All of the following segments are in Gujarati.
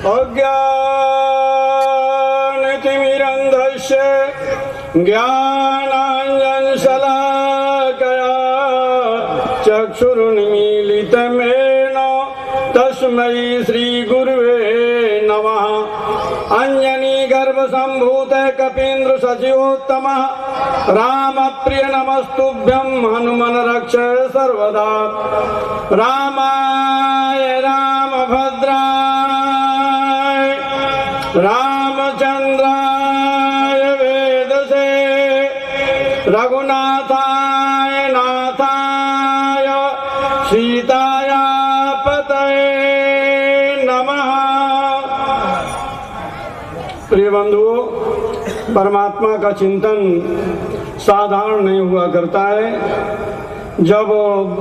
अज्ञानतिमिरन्धस्य ज्ञानाञ्जनशलाकया चक्षुरुन्मीलितमेन तस्मै श्रीगुरुवे नमः। अंजनीगर्भसम्भूत कपीन्द्रसचिवोत्तमः रामप्रिय नमस्तुभ्यं हनुमन् रक्ष सर्वदा। रामाय रामभद्राय रामचन्द्राय वेदसे रघुनाथाय नाथाय सीताय पतये नमः। प्रिय बंधुओं, परमात्मा का चिंतन साधारण नहीं हुआ करता है। जब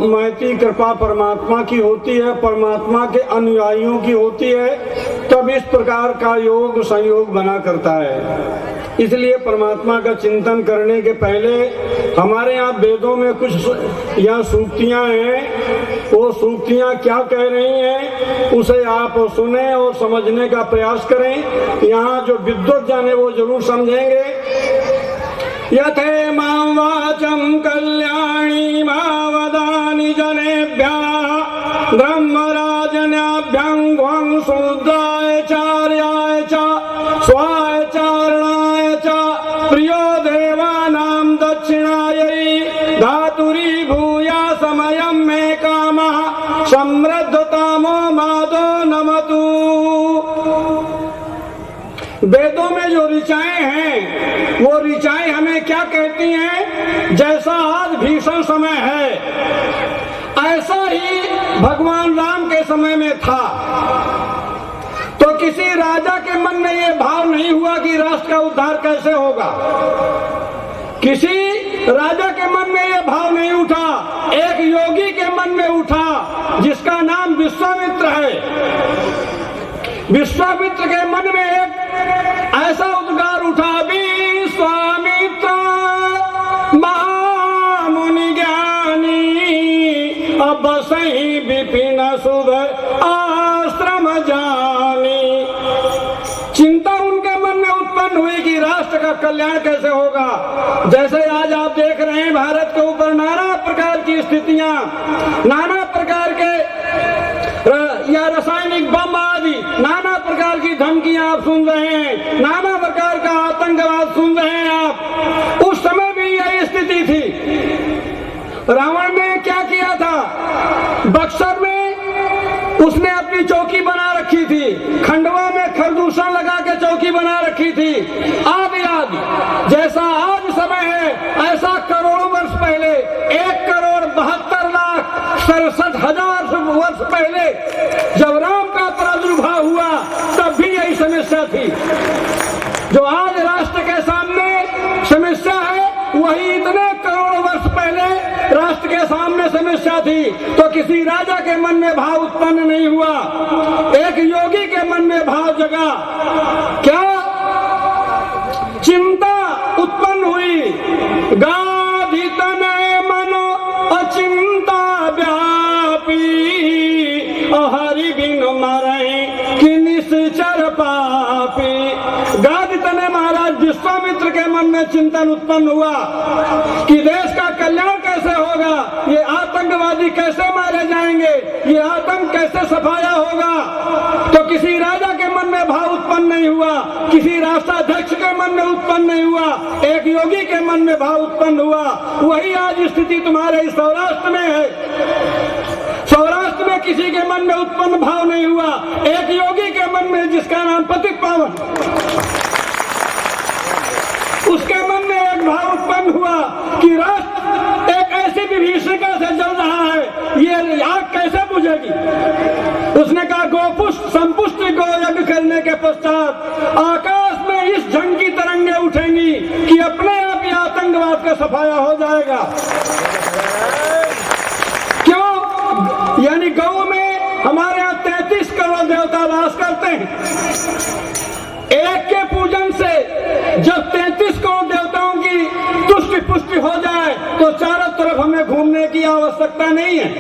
महती कृपा परमात्मा की होती है, परमात्मा के अनुयायियों की होती है, तब इस प्रकार का योग संयोग बना करता है। इसलिए परमात्मा का चिंतन करने के पहले हमारे यहाँ वेदों में कुछ यहाँ सूक्तियाँ हैं। वो सूक्तियाँ क्या कह रही हैं उसे आप सुने और समझने का प्रयास करें। यहाँ जो विद्वत जाने वो जरूर समझेंगे। यथे मां वाचं कल्याणी मावदानि जनेभ्यः ब्रह्मराजन्याभ्यं ग्वं शूद्राय चार्याय च स्वाय चारणाय च प्रियो देवानां दक्षिणायै धातुरी भूया समयं मे कामः समृद्धतामो मादो नमतु। वेदों में जो ऋचाएं हैं वो ऋचाएं हमें क्या कहती हैं? जैसा आज भीषण समय है ऐसा ही भगवान राम के समय में था। तो किसी राजा के मन में ये भाव नहीं हुआ कि राष्ट्र का उद्धार कैसे होगा। किसी राजा के मन में ये भाव नहीं उठा। एक योगी के मन में उठा जिसका नाम विश्वामित्र है। विश्वामित्र के मन में एक ऐसा उद्गार उठा, विश्वामित्र महामुनि ज्ञानी अब सही विपिन शुभ आश्रम जानी। चिंता उनके मन में उत्पन्न हुई कि राष्ट्र का कल्याण कैसे होगा। जैसे आज आप देख रहे हैं भारत के ऊपर नाना प्रकार की स्थितियां, नाना प्रकार के या रासायनिक बम आदि नाना प्रकार की धमकियां आप सुन रहे हैं, नाना प्रकार का आतंकवाद सुन रहे हैं आप। उस समय भी यही स्थिति थी। रावण ने क्या किया था? बक्सर में उसने अपनी चौकी बना रखी थी, खंडवा में खरदूषण लगा के चौकी बना रखी थी, आदि आदि। जैसा आज समय है ऐसा करोड़ों वर्ष पहले 1,72,67,000 वर्ष पहले जब राम का प्रादुर्भाव हुआ तब भी यही समस्या थी। जो आज राष्ट्र के सामने समस्या है वही इतने करोड़ों वर्ष पहले राष्ट्र के सामने समस्या थी। तो किसी राजा के मन में भाव उत्पन्न नहीं हुआ, एक योगी के मन में भाव जगा। क्या चिंता उत्पन्न हुई? गाधि तनय मनो अचिंता व्यापी हरि बिन मरे कि निश्चर पापी। गाधि तनय महाराज विश्वामित्र के मन में चिंतन उत्पन्न हुआ कि देश का कल्याण कैसे होगा, ये आतंकवादी कैसे मारे जाएंगे, ये आतंक कैसे सफाया होगा। तो किसी राजा के मन में भाव उत्पन्न नहीं हुआ, किसी राष्ट्राध्यक्ष के मन में उत्पन्न नहीं हुआ, एक योगी के मन में भाव उत्पन्न हुआ। वही आज स्थिति तुम्हारे इस सौराष्ट्र में है। सौराष्ट्र में किसी के मन में उत्पन्न भाव नहीं हुआ, एक योगी के मन में जिसका नाम पतित पावन, उसके मन में एक भाव उत्पन्न हुआ कि राष्ट्र एक ऐसी विभीषिका से जल रहा है, ये आग कैसे बुझेगी। उसने कहा गोपुष्ट संपुष्ट गो यज्ञ करने के पश्चात आकाश में इस जंग की तरंगे उठेंगी कि अपने आप ही आतंकवाद का सफाया हो जाएगा। क्यों? यानी गौ में हमारे यहाँ 33 करोड़ देवता वास करते हैं। एक के पूजन से जब 33 करोड़ देवताओं की तुष्टि पुष्टि हो जाए तो चारों तरफ हमें घूमने की आवश्यकता नहीं है।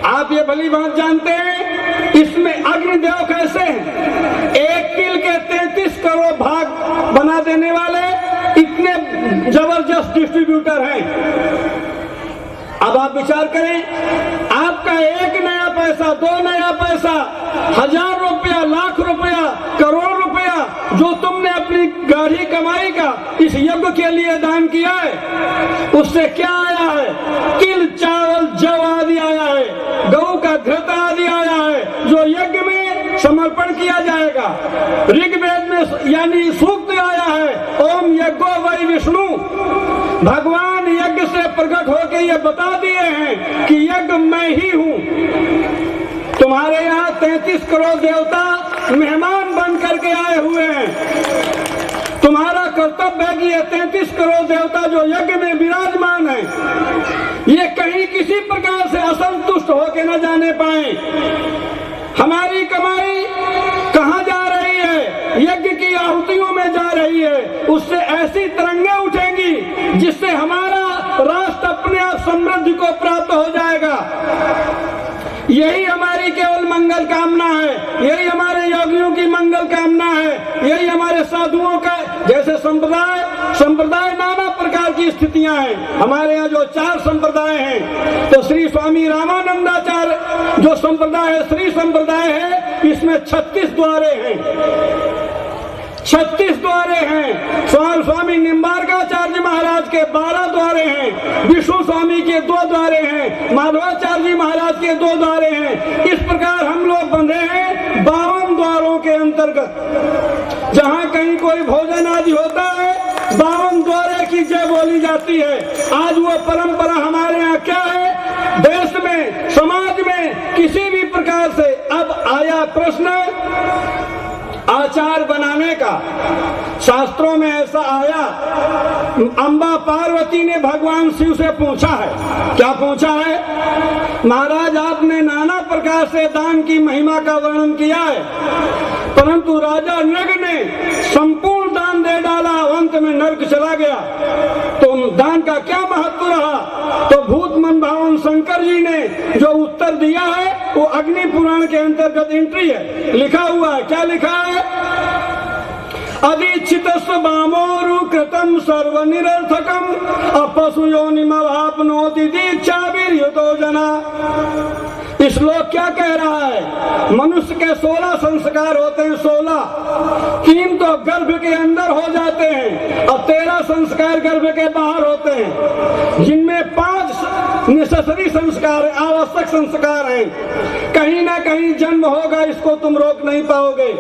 आप ये भली बात जानते हैं इसमें अग्निदेव कैसे हैं? डिस्ट्रीब्यूटर हैं। अब आप विचार करें, आपका एक नया पैसा, 2 नया पैसा, 1000 रुपया, लाख रुपया, करोड़ रुपया जो तुमने अपनी गाढ़ी कमाई का इस यज्ञ के लिए दान किया है, उससे क्या आया है? तिल, चावल, जौ आदि आया है, गऊ का घृत आदि आया है, जो यज्ञ में समर्पण किया जाएगा। ऋग्वेद में यानी सूक्त आया है, ओम यज्ञो वै विष्णु। भगवान यज्ञ से प्रकट होकर ये बता दिए हैं कि यज्ञ मैं ही हूं। तुम्हारे यहाँ 33 करोड़ देवता मेहमान बन करके आए हुए हैं। तुम्हारा कर्तव्य है कि ये 33 करोड़ देवता जो यज्ञ में विराजमान है, ये कहीं किसी प्रकार से असंतुष्ट होकर न जाने पाए। हमारी कमाई कहाँ जा रही है? यज्ञ की आहुतियों में जा रही है। उससे ऐसी तरंगें उठेंगी जिससे हमारा राष्ट्र अपने आप समृद्धि को प्राप्त हो जाएगा। यही हमारी केवल मंगल कामना है, यही हमारे योगियों की मंगल कामना है, यही हमारे साधुओं का। जैसे संप्रदाय नाना प्रकार की स्थितियां हैं। हमारे यहाँ जो 4 संप्रदाय हैं, तो श्री स्वामी रामानंदाचार्य जो संप्रदाय है, श्री संप्रदाय है, इसमें 36 द्वारे हैं, 36 द्वारे हैं। स्वामी निम्बार्काचार्य महाराज के 12 द्वारे हैं, विष्णु स्वामी के 2 द्वारे हैं, माधवाचार्य जी महाराज के 2 द्वारे हैं। इस प्रकार हम लोग बंधे हैं 52 द्वारों के अंतर्गत। जहाँ कहीं कोई भोजन आदि होता है, 52 द्वारे की जय बोली जाती है। आज वो परंपरा हमारे यहाँ क्या है? देश में, समाज में किसी भी प्रकार से अब आया प्रश्न आचार बनाने का। शास्त्रों में ऐसा आया, अम्बा पार्वती ने भगवान शिव से पूछा है। क्या पूछा है? महाराज, आपने नाना प्रकार से दान की महिमा का वर्णन किया है, परंतु राजा नृग ने संपूर्ण दान दे डाला, अंत में नर्क चला गया, तो दान का क्या महत्व रहा? तो भूत मन भावन शंकर जी ने जो उत्तर दिया है वो अग्नि पुराण के अंतर्गत एंट्री है, लिखा हुआ है। क्या लिखा है? अदीक्षितस्व वामोरु कृतं सर्व निरर्थकम अपसु योनिमवाप्नोति दीक्षाभिर्युतो जना। इस श्लोक क्या कह रहा है? मनुष्य के 16 संस्कार होते हैं, 16। 3 तो गर्भ के अंदर हो जाते हैं और 13 संस्कार गर्भ के बाहर होते हैं, जिनमें 5 नेसेसरी संस्कार, आवश्यक संस्कार हैं। कहीं ना कहीं जन्म होगा, इसको तुम रोक नहीं पाओगे।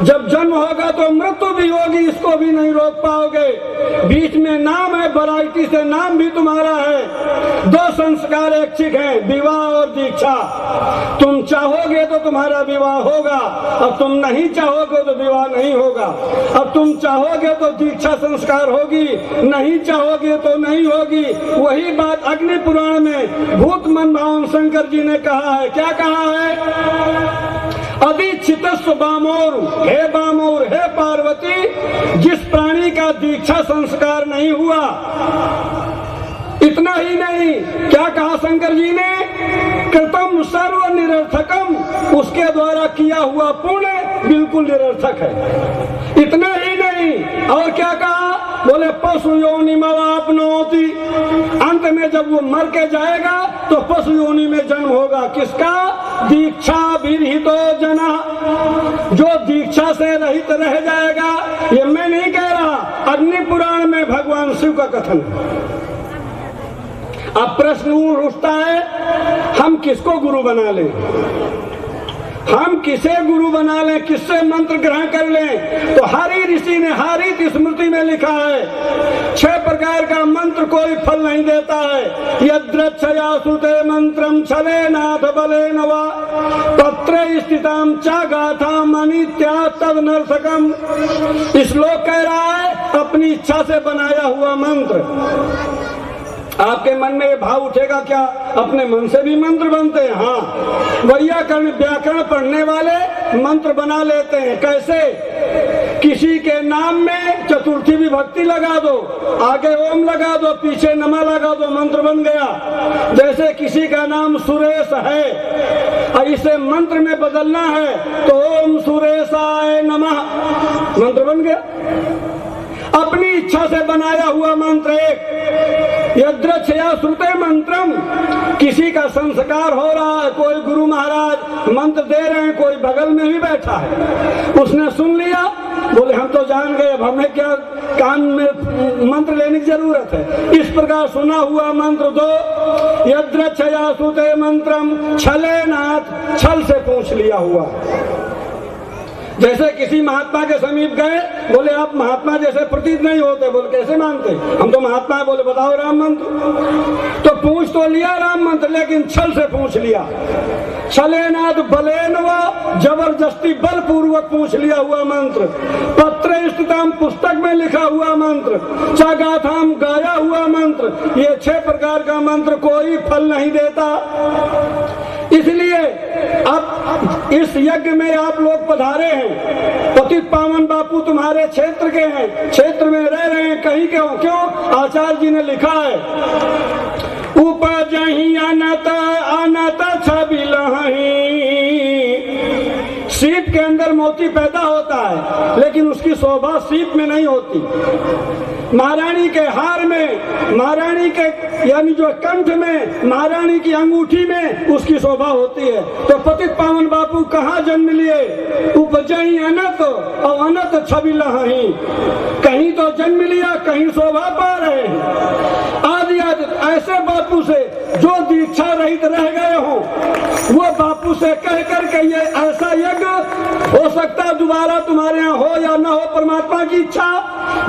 जब जन्म होगा तो मृत्यु भी होगी, इसको भी नहीं रोक पाओगे। बीच में नाम है, वैरायटी से नाम भी तुम्हारा है। 2 संस्कार ऐच्छिक हैं, विवाह और दीक्षा। तुम चाहोगे तो तुम्हारा विवाह होगा, अब तुम नहीं चाहोगे तो विवाह नहीं होगा। अब तुम चाहोगे तो दीक्षा संस्कार होगी, नहीं चाहोगे तो नहीं होगी। वही बात अग्नि पुराण में भूत मन भावन शंकर जी ने कहा है। क्या कहा है? अदीक्षितस्व वामोरु, हे वामोर, हे पार्वती, जिस प्राणी का दीक्षा संस्कार नहीं हुआ। इतना ही नहीं, क्या कहा शंकर जी ने? कृतम सर्व निरर्थकम, उसके द्वारा किया हुआ पुण्य बिल्कुल निरर्थक है। इतना ही नहीं, और क्या कहा? बोले पशु योनिमवाप्नोति, अंत में जब वो मर के जाएगा तो पशु योनि में जन्म होगा। किसका? दीक्षा विरहितो जना, जो दीक्षा से रहित रह जाएगा। ये मैं नहीं कह रहा, अग्नि पुराण में भगवान शिव का कथन है। अब प्रश्न उठता है, हम किसको गुरु बना लें? हम किसे गुरु बना लें? किससे मंत्र ग्रहण कर लें? तो हरि ऋषि ने हरित स्मृति में लिखा है 6 प्रकार का मंत्र कोई फल नहीं देता है। यद्रच्छया सुते मंत्रम छलेनाथ बलेन वा पत्रे स्थिताम चा गाथाम अनित्या तदनर्थकम। श्लोक कह रहा है अपनी इच्छा से बनाया हुआ मंत्र। आपके मन में ये भाव उठेगा, क्या अपने मन से भी मंत्र बनते हैं? हाँ, वैयाकरण व्याकरण पढ़ने वाले मंत्र बना लेते हैं। कैसे? किसी के नाम में चतुर्थी विभक्ति लगा दो, आगे ओम लगा दो, पीछे नमा लगा दो, मंत्र बन गया। जैसे किसी का नाम सुरेश है और इसे मंत्र में बदलना है तो ओम सुरेशाय नमः, मंत्र बन गया। अपनी इच्छा से बनाया हुआ मंत्र एक, यद्रच्छया श्रुते मंत्रम, किसी का संस्कार हो रहा है, कोई गुरु महाराज मंत्र दे रहे हैं, कोई बगल में भी बैठा है, उसने सुन लिया, बोले हम तो जान गए, अब हमें क्या कान में मंत्र लेने की जरूरत है। इस प्रकार सुना हुआ मंत्र दो, यद्रच्छया श्रुते मंत्रम छले नाथ, छल से पूछ लिया हुआ। जैसे किसी महात्मा के समीप गए, बोले आप महात्मा जैसे प्रतीत नहीं होते, बोले कैसे मानते, हम तो महात्मा है, बोले बताओ राम मंत्र। तो पूछ तो लिया राम मंत्र, लेकिन छल से पूछ लिया। छलेनाद बलेन व, जबरदस्ती बलपूर्वक पूछ लिया हुआ मंत्र। पत्र स्थितम, पुस्तक में लिखा हुआ मंत्र। चागाथाम, गाया हुआ मंत्र। ये 6 प्रकार का मंत्र कोई फल नहीं देता। इसलिए अब इस यज्ञ में आप लोग पधारे हैं, पतित पावन बापू तुम्हारे क्षेत्र के हैं, क्षेत्र में रह रहे हैं, कहीं क्यों आचार्य जी ने लिखा है, उपजहि अनत अनत छबिलहि। सीप के अंदर मोती पैदा होता है, लेकिन उसकी शोभा सीप में नहीं होती। महारानी के हार में, महारानी के यानी जो कंठ में, महारानी की अंगूठी में उसकी शोभा होती है। तो पतित पावन बापू कहाँ जन्म लिए, उपजहि अनत और अनत छबिलहि, कहीं तो जन्म लिया, कहीं शोभा पा रहे हैं। आदि ऐसे बापू से जो दीक्षा रहित रह गए हो, वो बापू से कह करके ये ऐसा यज्ञ हो सकता है दोबारा तुम्हारे यहाँ हो या ना हो, परमात्मा की इच्छा।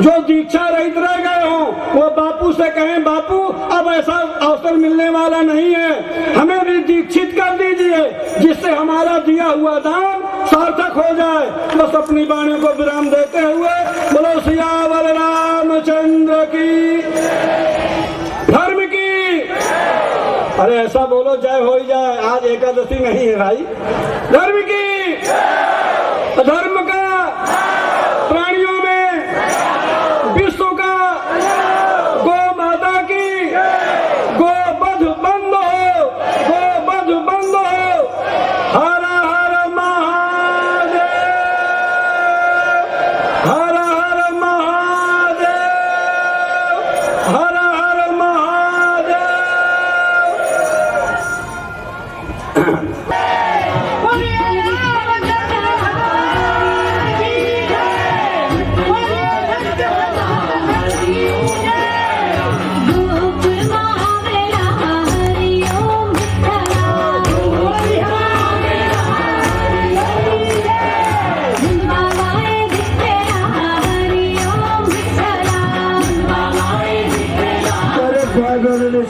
जो दीक्षा रहित रह गए हो वो बापू से कहें, बापू अब ऐसा अवसर मिलने वाला नहीं है, हमें भी दीक्षित कर दीजिए, जिससे हमारा दिया हुआ दान सार्थक हो जाए। बस अपनी वाणी को विराम देते हुए बोलो सियावर रामचंद्र की, धर्म की। अरे ऐसा बोलो जय हो ही जाए, आज एकादशी नहीं है भाई। धर्म की, धर्म का, प्राणियों में, विश्व का, गो माता की, गोवध बंद हो, गोवध बंद हो। हर हर महादेव, हर हर महादेव, हर हर महादेव।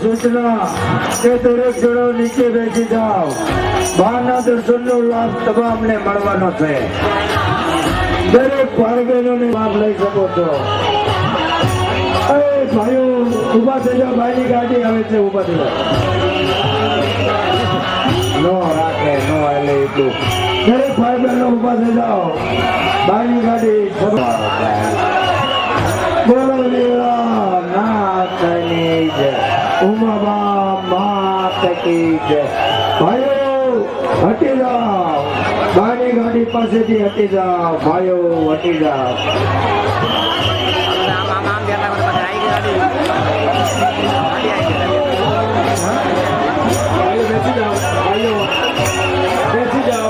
सूचना के दरेक जणो नीचे બેસી જાઓ, બહારના દર્શનનો લાભ તમામને મળવાનો છે। દરેક ભાઈબહેનોને લાભ લઈ શકો છો। અરે ભાઈઓ ઉભા થઈ જાઓ, ભાઈની ગાડી આવે છે, ઉભા થઈ જાઓ। નો રાખે નો હાલે એટલું। દરેક ભાઈબહેનો ઉભા થઈ જાઓ, ભાઈની ગાડી બોલો નાથની જય, ઉમા માત की जय। भाइयों हटी जाओ, बानी गाड़ी पास थी हटी जाओ, भाइयों हटी जाओ। बैठी जाओ भाइयों, बैठी जाओ।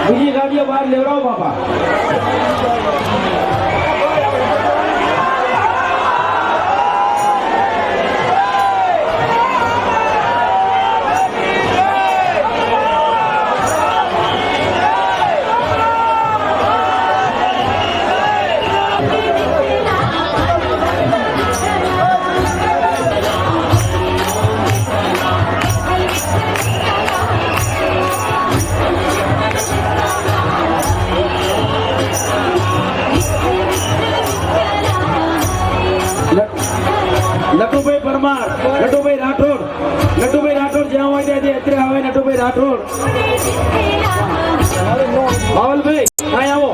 બીજી ગાડીઓ બહાર લેવડાવો બાપા। नटुभाई परमार, नटुभाई राठौड़, नटुभाई राठौड़ ज्યાં હોય ત્યાંથી અત્યારે આવે નટુભાઈ રાઠોડ। બાવલભાઈ અહીં આવો।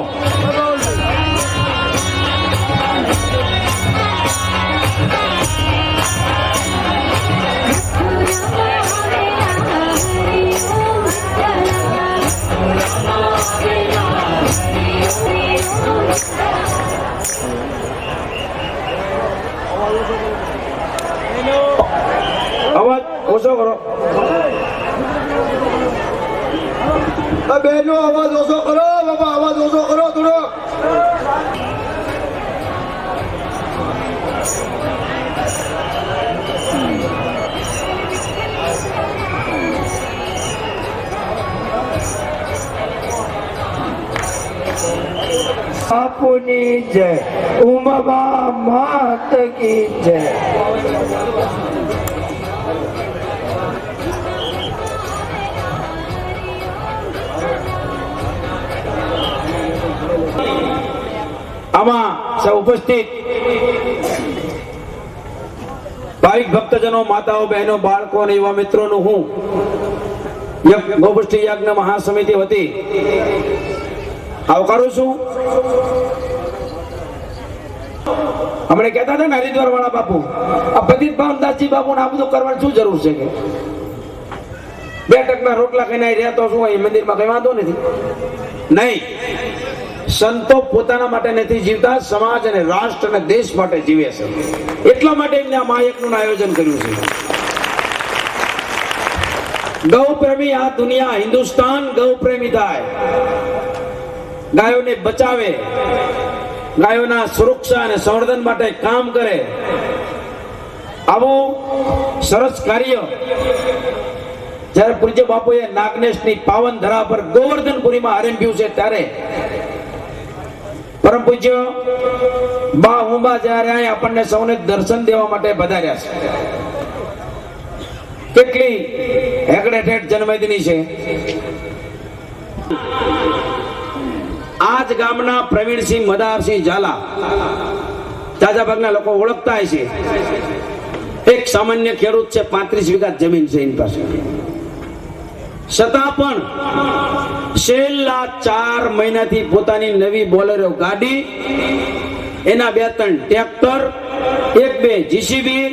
અવાજ ઓછો કરો. બહેનો અવાજ ઓછો કરો બાબા, અવાજ ઓછો કરો થોડો. બાપુની જય, ઉમા માત કી જય. આમાં સૌ ઉપસ્થિત ભાવિક ભક્તજનો, માતાઓ, બહેનો, બાળકો અને યુવા મિત્રોનું હું ગોપુષ્ટિ યજ્ઞ મહાસમિતિ વતી આવકારું છું. હમણાં કહેતા હતા ને હરિદ્વાર વાળા બાપુ, આ પતિત ભાવનદાસજી બાપુ ને આ બધું કરવાની શું જરૂર છે? કે 2 ટકના રોટલા ખાઈને રહેતો શું અહીં મંદિરમાં કઈ વાંધો નથી? નહીં, સંતો પોતાના માટે નથી જીવતા, સમાજ અને રાષ્ટ્ર અને દેશ માટે જીવે છે. એટલા માટે એમને આ મહાયજ્ઞનું આયોજન કર્યું છે. ગૌ પ્રેમી આ દુનિયા, હિન્દુસ્તાન ગૌ પ્રેમી થાય, ગાયોને બચાવે, ગાયોના સુરક્ષા અને સંવર્ધન માટે કામ કરે. આવું સરસ કાર્ય જ્યારે પૂજ્ય બાપુએ નાગનેશની પાવન ધરા પર ગોવર્ધનપુરીમાં આરંભ્યું છે, ત્યારે પરમ પૂજ્ય બા ઉમા જ્યારે અહીં આપણને સૌને દર્શન દેવા માટે પધાર્યા છે. કેટલી હેકડે ઠેઠ જન્મદિની છે. આજ ગામના પ્રવીણસિંહ મદારસિંહ ઝાલા જાજા ભાગના લોકો ઓળખતા છે. એક સામાન્ય ખેડૂત છે, 35 વીઘા જમીન છે એની પાસે. છતાં પણ છેલ્લા 4 મહિનાથી પોતાની નવી બોલેરો ગાડી, એના 2-3 ટ્રેક્ટર, 1-2 જીસીબી,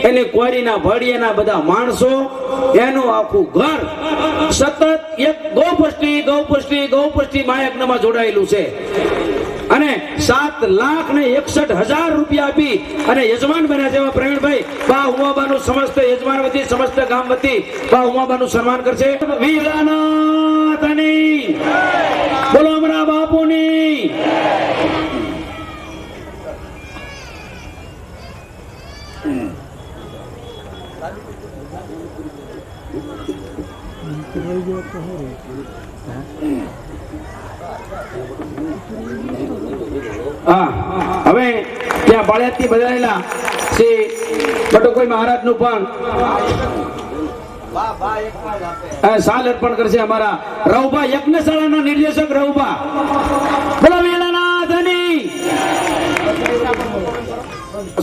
એની ક્વારીના ભડિયાના બધા માણસો, એનું આખું ઘર સતત એક ગૌપુષ્ટિ મહાયજ્ઞમાં જોડાયેલું છે. અને 7,61,000 રૂપિયા આપી અને યજમાન બન્યા છે. એવા પ્રવીણભાઈ બા ઉમાબાનું સમસ્ત યજમાન વતી, સમસ્ત ગામ વતી બા ઉમાબાનું સન્માન કરશે. વીરાનાથની બોલો, અમરા બાપુની. હવે ત્યાં બાળિયાથી બધાયેલા શ્રી બટુકોઈ મહારાજ નું પણ સાલ અર્પણ કરશે અમારા રવભા યજ્ઞશાળાના નિર્દેશક રવભા. બોલો વેલાનાથની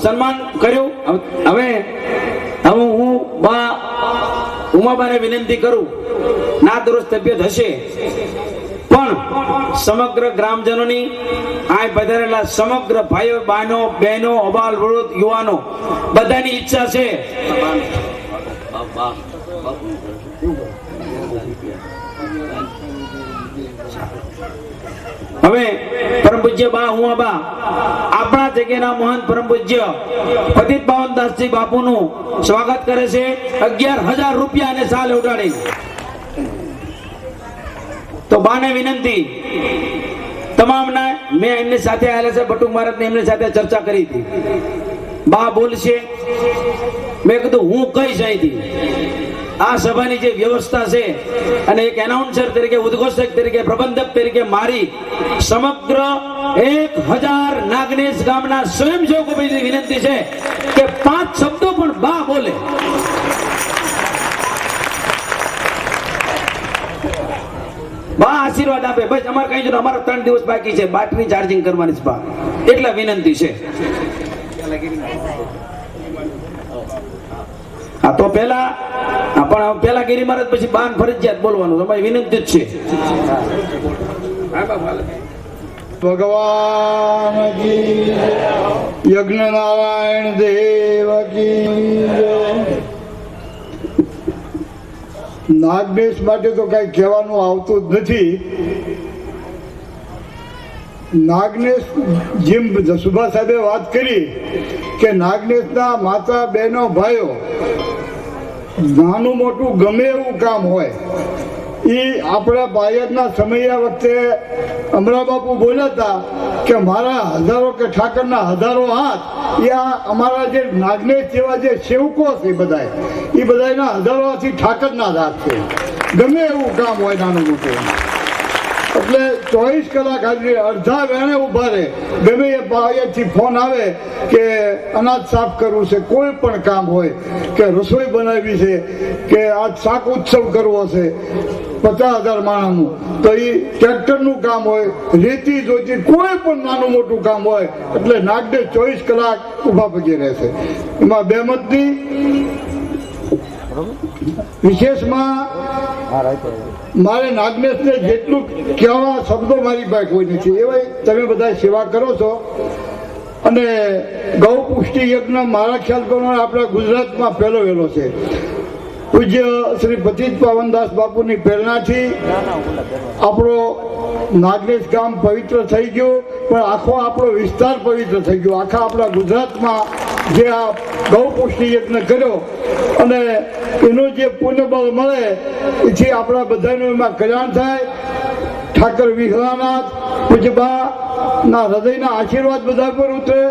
સન્માન કર્યું. હવે હું બા ઉમાબાને વિનંતી કરું, ના દુરુસ્ત તબિયત હશે પણ સમગ્ર ગ્રામજનોની, આ પધારેલા સમગ્ર ભાઈઓ, બહેનો, અબાલ, વૃદ્ધ, યુવાનો બધાની ઈચ્છા છે હવે પરમ પૂજ્ય બા ઉમાબા આપણા જગ્યાના મહાન પરમ પૂજ્ય પતિત ભાવનદાસજી બાપુનું સ્વાગત કરે છે. 11,000 રૂપિયા અને સાલ ઉડાડી. તો બાને વિનંતી, તમામના મેં એમની સાથે આવેલા છે, બટુક મહારાજને એમની સાથે ચર્ચા કરી હતી. બા બોલશે, મેં કીધું હું કઈશ અહીંથી. આ સભાની જે વ્યવસ્થા છે અને એક એનાઉન્સર તરીકે, ઉદ્ઘોષક તરીકે, પ્રબંધક તરીકે મારી સમગ્ર 1,000 નાગનેશ ગામના સ્વયંસેવકો વિનંતી છે કે 5 શબ્દો પણ બા બોલે. બા આશીર્વાદ આપે. બસ અમારે કઈ જો, અમારા 3 દિવસ બાકી છે, બેટરી ચાર્જિંગ કરવાની છે બા, એટલે વિનંતી છે. હા તો પેલા ગિરી મહારાજ, પછી બાન ફરજિયાત બોલવાનું, તમારી વિનંતી જ છે. ભગવાન કી યજ્ઞ નારાયણ દેવ કી. નાગદેશ માટે તો કઈ કહેવાનું આવતું જ નથી. નાગનેશ જેમ જસુભા સાહેબે વાત કરી કે નાગનેશના માતા બહેનો ભાઈઓ નાનું મોટું ગમે એવું કામ હોય એ આપણા બાયડના સમયા વખતે અમરા બાપુ બોલ્યા હતા કે મારા હજારો કે ઠાકરના હજારો હાથ એ આ અમારા જે નાગનેશ જેવા જે સેવકો છે એ બધાના હજારો હાથથી ઠાકરના જ હાથ છે ગમે એવું કામ હોય નાનું મોટું એટલે 24 કલાક હાજરી અડધા વેણે ઉભા રહે ગમે એ બાયડથી ફોન આવે કે અનાજ સાફ કરવું છે કોઈ પણ કામ હોય કે રસોઈ બનાવવી છે કે આજ શાક ઉત્સવ કરવો છે 50,000 માણસનું તો એ ટ્રેક્ટરનું કામ હોય રેતી જોઈતી કોઈ પણ નાનું મોટું કામ હોય એટલે નાગને 24 કલાક ઊભા પગે રહેશે એમાં બેમતની વિશેષમાં મારે નાગનેશને જેટલું કહેવા શબ્દો મારી પાસે કોઈ નથી એવા તમે બધા સેવા કરો છો અને ગૌ પુષ્ટિ યજ્ઞ મારા ખ્યાલ પ્રમાણે આપણા ગુજરાતમાં પહેલો વહેલો છે પૂજ્ય શ્રી પતિત પાવનદાસ બાપુની પ્રેરણાથી આપણો નાગનેશ ગામ પવિત્ર થઈ ગયું પણ આખો આપણો વિસ્તાર પવિત્ર થઈ ગયો આખા આપણા ગુજરાતમાં જે આ ગૌ પુષ્ટિ યજ્ઞ કર્યો અને એનું જે પુણ્યબળ મળે એથી આપણા બધાનું એમાં કલ્યાણ થાય ઠાકર વિહલાનાથ પૂજ્યબા ના હૃદયના આશીર્વાદ બધા પર ઉતરે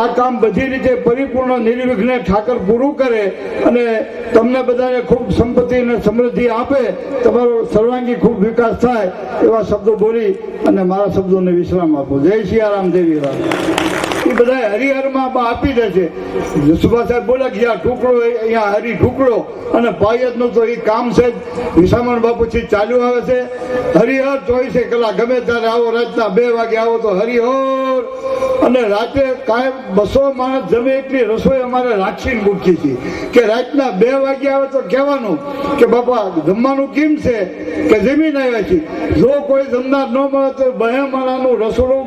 આ કામ બધી રીતે પરિપૂર્ણ નિર્વિઘ્ને ઠાકર પૂરું કરે અને તમને બધાને ખૂબ સંપત્તિ અને સમૃદ્ધિ આપે તમારો સર્વાંગી ખૂબ વિકાસ થાય એવા શબ્દો બોલી અને મારા શબ્દોને વિશ્રામ આપો જય સિયારામ દેવી રામ એ બધા હરિહરમાં આપી દે છે જસુભા સાહેબ બોલે કે જ્યાં ટુકડો અહીંયા હરી ઢુકડો અને પાયતનું તો એ કામ છે વિસામણ બાપુથી ચાલ્યું આવે છે હરિહર 24 કલાક ગમે ત્યારે આવો રાતના 2 વાગે આવો તો હરિહર અને રાતે કાયમ 200 માણસ જમે એટલી રસોઈ અમારે રાખીને મૂકી છે કે રાતના 2 વાગે આવે તો કહેવાનું કે બાપા જમવાનું કેમ છે કે જમીન આવ્યા છે જો કોઈ જમનાર ન મળે તો 2 માણાનું રસોડું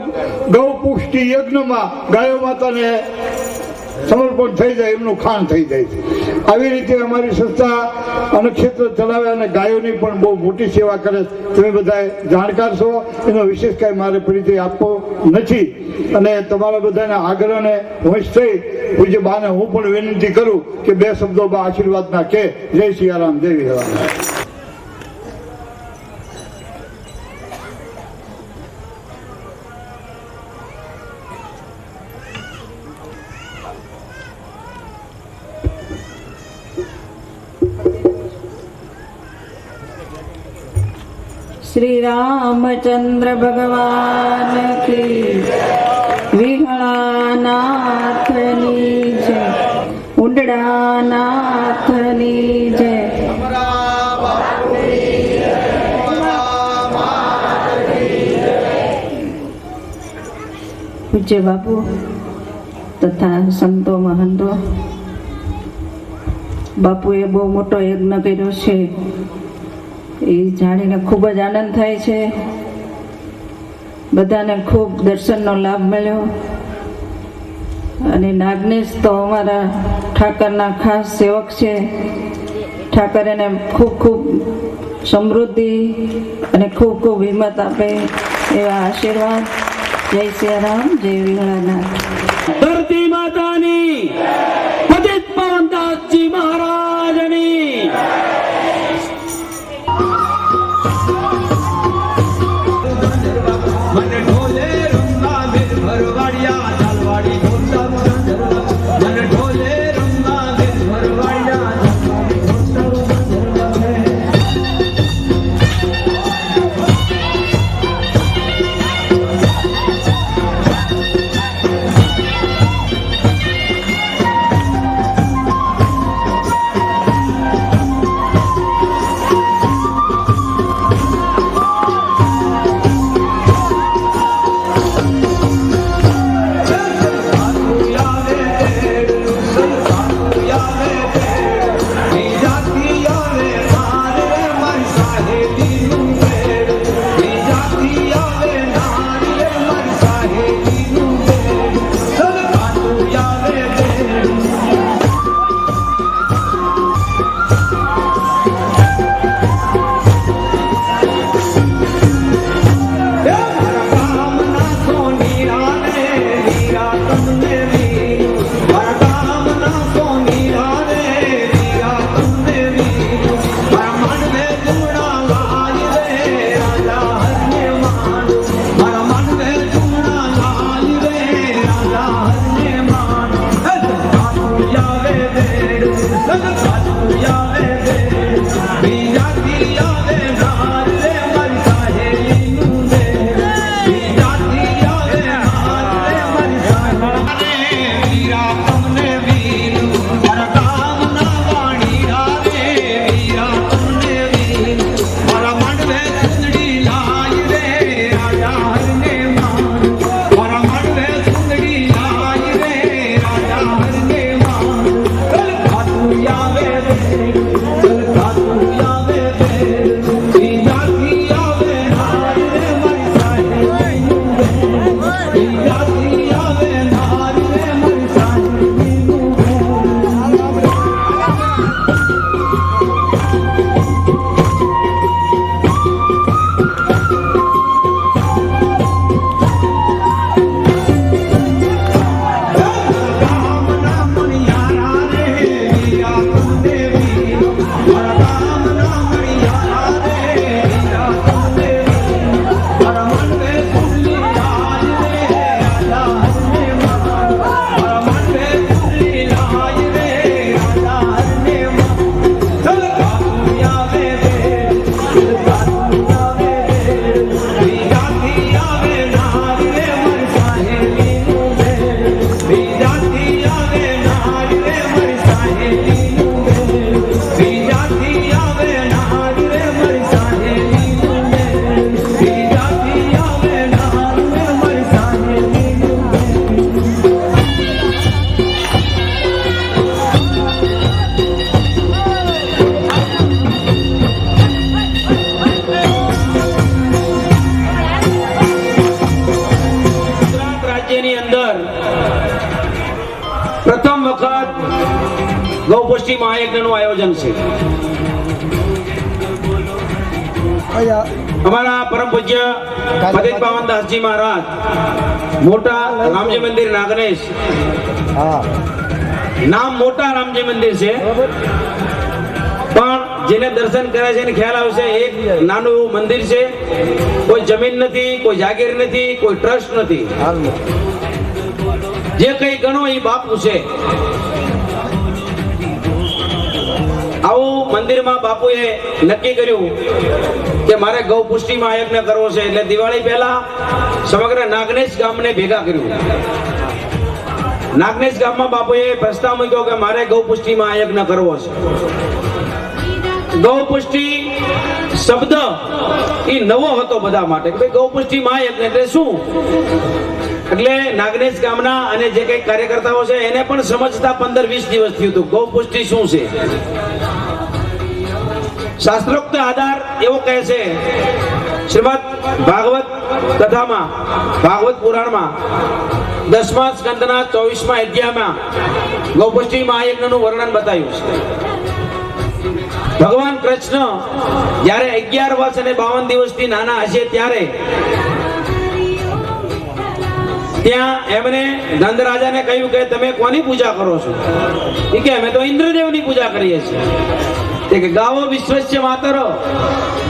ગૌ પુષ્ટિ યજ્ઞમાં ગાયો માતાને સમર્પણ થઈ જાય એમનું ખાણ થઈ જાય છે આવી રીતે અમારી સંસ્થા અન્નક્ષેત્ર ચલાવે અને ગાયોની પણ બહુ મોટી સેવા કરે તમે બધા જાણકાર છો એનો વિશેષ કાંઈ મારે પરિચય આપવો નથી અને તમારા બધાના આગ્રહને વંશ થઈ પૂજ્ય બાને હું પણ વિનંતી કરું કે 2 શબ્દો બા આશીર્વાદના કે જય સિયારામ જય વિહરામ श्री रामचंद्र भगवान की विहलानाथनी जय उंडड़ानाथनी जय पूज्य बापू तथा संतो महंतो બાપુએ બહુ મોટો યજ્ઞ કર્યો છે એ જાણીને ખૂબ જ આનંદ થાય છે બધાને ખૂબ દર્શનનો લાભ મળ્યો અને નાગનેશ તો અમારા ઠાકરના ખાસ સેવક છે ઠાકર એને ખૂબ ખૂબ સમૃદ્ધિ અને ખૂબ ખૂબ હિંમત આપે એવા આશીર્વાદ જય સિયારામ જય વિહળાનાથ ધરતી માતાની પતિત પાવનદાસજી મહારાજની પુષ્ટિ મહાયજ્ઞનું આયોજન છે. અમારા પરમ પૂજ્ય પતિત પાવન દાસજી મહારાજ મોટા રામજી મંદિર નાગનેશ, નામ મોટા રામજી મંદિર છે, પણ જેને દર્શન કરે છે એને ખ્યાલ આવશે એક નાનું એવું મંદિર છે. કોઈ જમીન નથી, કોઈ જાગીર નથી, કોઈ ટ્રસ્ટ નથી. જે કઈ ગણો એ બાપુ છે. આવું મંદિરમાં બાપુએ નક્કી કર્યું કે મારે ગૌ પુષ્ટિ મહાયજ્ઞ કરવો છે. એટલે દિવાળી પહેલા સમગ્ર નાગનેશ ગામને ભેગા કર્યું. નાગનેશ ગામમાં બાપુએ પ્રસ્તાવ મૂક્યો કે મારે ગૌ પુષ્ટિ મહાયજ્ઞ કરવો છે. ગૌ પુષ્ટિ શબ્દ એ નવો હતો બધા માટે કે ભાઈ ગૌ પુષ્ટિ મહાયજ્ઞ એટલે શું. એટલે નાગનેશ ગામના અને જે કઈ કાર્યકર્તાઓ છે એને પણ સમજતા 15-20 દિવસ થયું હતું ગૌ પુષ્ટિ શું છે. શાસ્ત્રોક્ત આધાર એવો કહે છે શ્રીમદ ભાગવત કથામાં, ભાગવત પુરાણમાં 10મા સ્કંદના 24મા અધ્યાયમાં ગૌ પુષ્ટિ મહાયજ્ઞનું વર્ણન બતાવ્યું છે. ભગવાન કૃષ્ણ જ્યારે 11 વર્ષ અને 52 દિવસથી નાના હશે ત્યારે ત્યાં એમને નંદ રાજાને કહ્યું કે તમે કોની પૂજા કરો છો? એ કે અમે તો ઇન્દ્રદેવની પૂજા કરીએ છીએ. કે ગાવો વિશ્વસ્ય માતર,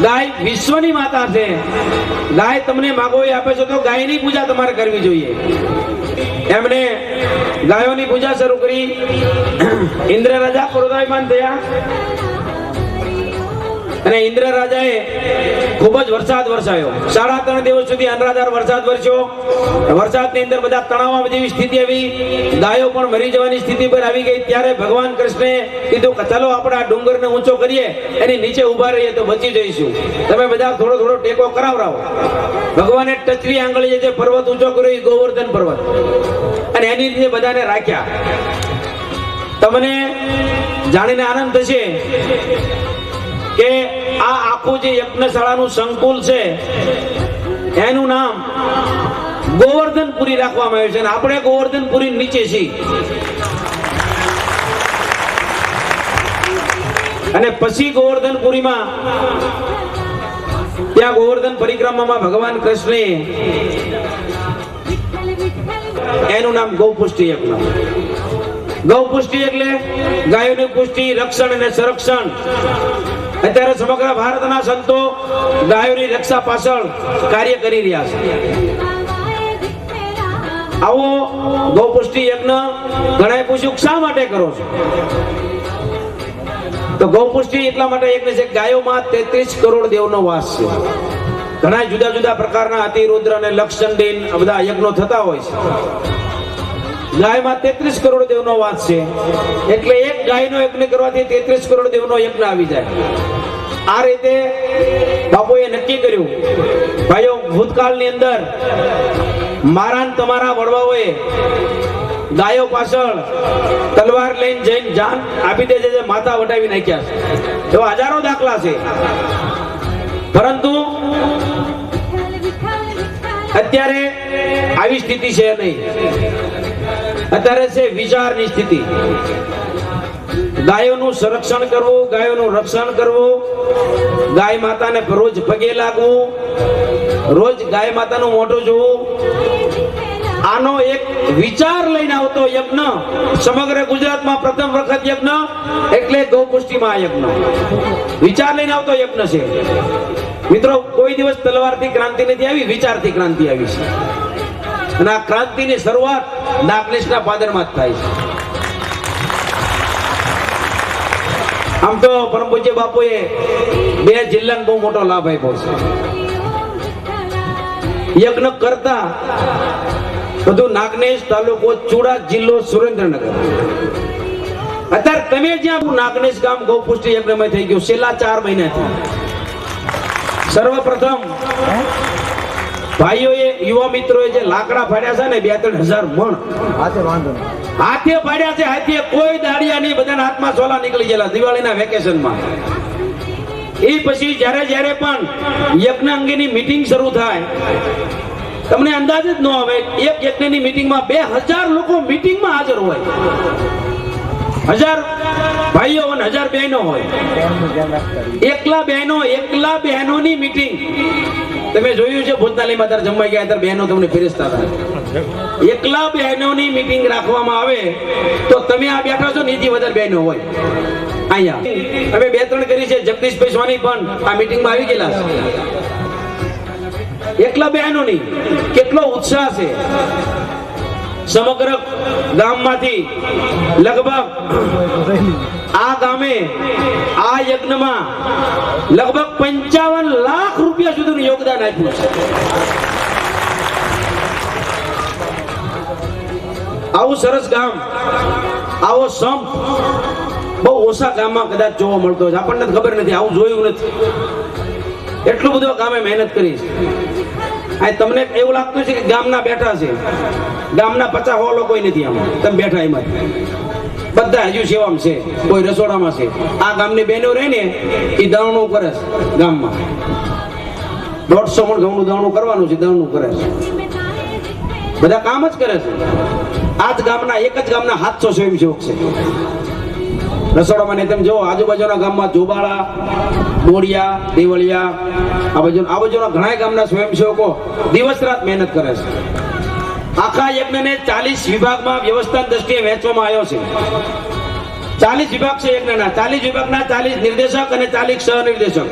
ગાય વિશ્વની માતા છે. ગાય તમને માગો એ આપે છે તો ગાયની પૂજા તમારે કરવી જોઈએ. એમને ગાયોની પૂજા શરૂ કરી. ઇન્દ્ર રાજા ક્રોધાયમાન થયા અને ઇન્દ્ર રાજાએ ખૂબ જ વરસાદ વરસાયો. 3.5 દિવસ સુધી અનરાધાર વરસાદ વરસ્યો. વરસાદની અંદર બધા તણાવમાં જેવી સ્થિતિ આવી, ગાયો પણ મરી જવાની સ્થિતિ પર આવી ગઈ. ત્યારે ભગવાન કૃષ્ણે કીધું કે ચાલો આપણે આ ડુંગરને ઊંચો કરીએ, એની નીચે ઉભા રહીએ તો બચી જઈશું. તમે બધા થોડો થોડો ટેકો કરાવરાવો. ભગવાને ટચરી આંગળીએ જે પર્વત ઊંચો કર્યો એ ગોવર્ધન પર્વત, અને એની રીતે બધાને રાખ્યા. તમને જાણીને આનંદ થશે કે આ આખું જે યજ્ઞશાળાનું સંકુલ છે એનું નામ ગોવર્ધનપુરી રાખવામાં આવ્યું છે. અને આપણે ગોવર્ધનપુરી નીચે છીએ. અને પછી ગોવર્ધનપુરીમાં ત્યાં ગોવર્ધન પરિક્રમામાં ભગવાન કૃષ્ણે એનું નામ ગૌ પુષ્ટિ યજ્ઞ. ગૌ પુષ્ટિ એટલે ગાયોની પુષ્ટિ, રક્ષણ અને સંરક્ષણ. અત્યારે સમગ્ર ભારતના સંતો ગાયોની રક્ષા પાછળ કાર્ય કરી રહ્યા છે. આવો ગૌ પુષ્ટિ યજ્ઞ ઘણાએ પૂછ્યું શા માટે કરો છો? તો ગૌ પુષ્ટિ એટલા માટે યજ્ઞ છે ગાયોમાં 33 કરોડ દેવનો વાસ છે. ઘણા જુદા જુદા પ્રકારના અતિરુદ્ર અને લક્ષચંડી આ બધા યજ્ઞો થતા હોય છે. ગાયમાં 33 કરોડ દેવનો વાસ છે. એટલે એક ગાયનો યજ્ઞ કરવાથી 33 કરોડ દેવનો યજ્ઞ આવી જાય. આ રીતે બાપુએ નક્કી કર્યું. ભાઈઓ, ભૂતકાળની અંદર મારા ને તમારા વડવાઓએ ગાયો પાછળ તલવાર લઈને જઈને જાન આપી દે છે, માથા વટાવી નાખ્યા છે. એવા હજારો દાખલા છે. પરંતુ અત્યારે આવી સ્થિતિ છે નહીં. અત્યારે છે વિચારની સ્થિતિ. ગાયોનું સંરક્ષણ કરવું, ગાયોનું રક્ષણ કરવું, ગાય માતાને રોજ પગે લાગવું, રોજ ગાય માતાનું મોઢું જોવું, આનો એક વિચાર લઈને આવતો યજ્ઞ સમગ્ર ગુજરાતમાં પ્રથમ વખત યજ્ઞ એટલે ગૌ પુષ્ટિ મહાયજ્ઞ. વિચાર લઈને આવતો યજ્ઞ છે. મિત્રો, કોઈ દિવસ તલવારથી ક્રાંતિ નથી આવી, વિચારથી ક્રાંતિ આવી છે. અને આ ક્રાંતિની શરૂઆત નાગનેશના પાદરમાં જ થાય છે. આમ તો પરમ પૂજ્ય બાપુએ 2 જિલ્લાને બહુ મોટો લાભ આપ્યો છે. યજ્ઞ કરતા બધું નાગનેશ તાલુકો, ચુડા જિલ્લો, સુરેન્દ્રનગર. અત્યારે તમે જ્યાં નાગનેશ ગામ ગૌ પુષ્ટિ યજ્ઞમાં થઈ ગયું છેલ્લા 4 મહિનાથી. સર્વપ્રથમ ભાઈઓએ, યુવા મિત્રોએ જે લાકડા ફાડ્યા છે ને 2-3 હજાર મણ હાથે ફાડ્યા છે. હાથે કોઈ દાડિયા નહીં, બધાના હાથમાં સોલા નીકળી ગયેલા દિવાળીના વેકેશનમાં. એ પછી જ્યારે પણ યજ્ઞ અંગેની મીટિંગ શરૂ થાય તમને અંદાજ જ ન આવે. એક યજ્ઞની મીટિંગમાં 2000 લોકો મીટિંગમાં હાજર હોય. 1000 ભાઈઓ અને 1000 બહેનો હોય. એકલા બહેનોની મીટિંગ તમે જોયું છે ભોજનાલયમાં ત્યારે જમવા ગયા ત્યારે બહેનો તમને ફેરસ્તા હતા. એકલા બહેનોની મીટિંગ રાખવામાં આવે તો તમે આ બેઠા છો નીતિ વધારે બહેનો હોય અહીંયા. અમે 2-3 કરી છે. જગદીશભાઈ સ્વામી પણ આ મીટિંગમાં આવી ગયેલા છે. એકલા બહેનોની કેટલો ઉત્સાહ છે. સમગ્ર ગામમાંથી લગભગ આ ગામે આ યજ્ઞમાં લગભગ 55 લાખ રૂપિયા સુધીનું યોગદાન આપ્યું છે. આવું સરસ ગામ, આવો સંપ બહુ ઓછા ગામમાં કદાચ જોવા મળતો છે. આપણને ખબર નથી, આવું જોયું નથી. એટલું બધું ગામે મહેનત કરી છે. આ તમને એવું લાગતું છે કે ગામના બેઠા છે, ગામના 50-100 લોકો નથી આમાં. તમે બેઠા એમાં બધા હજુ સેવામાં છે, કોઈ રસોડામાં છે. આ ગામની બહેનો રહે ને એ દળણું કરે છે ગામમાં. 150 મણ ઘઉંનું દળણું કરવાનું છે, દળણું કરે છે. બધા કામ જ કરે છે. આ જ ગામના, એક જ ગામના 700 સ્વયંસેવક છે રસોડામાં. ને તેમ જો આજુબાજુના ગામમાં જોબાળા, બોડિયા, દેવળિયા, આ બાજુના ઘણા ગામના સ્વયંસેવકો દિવસ રાત મહેનત કરે છે. આખા યજ્ઞને 40 વિભાગમાં વ્યવસ્થા દ્રષ્ટિએ વહેંચવામાં આવ્યો છે. 40 વિભાગ છે યજ્ઞના. 40 વિભાગના 40 નિર્દેશક અને 40 સહનિર્દેશક,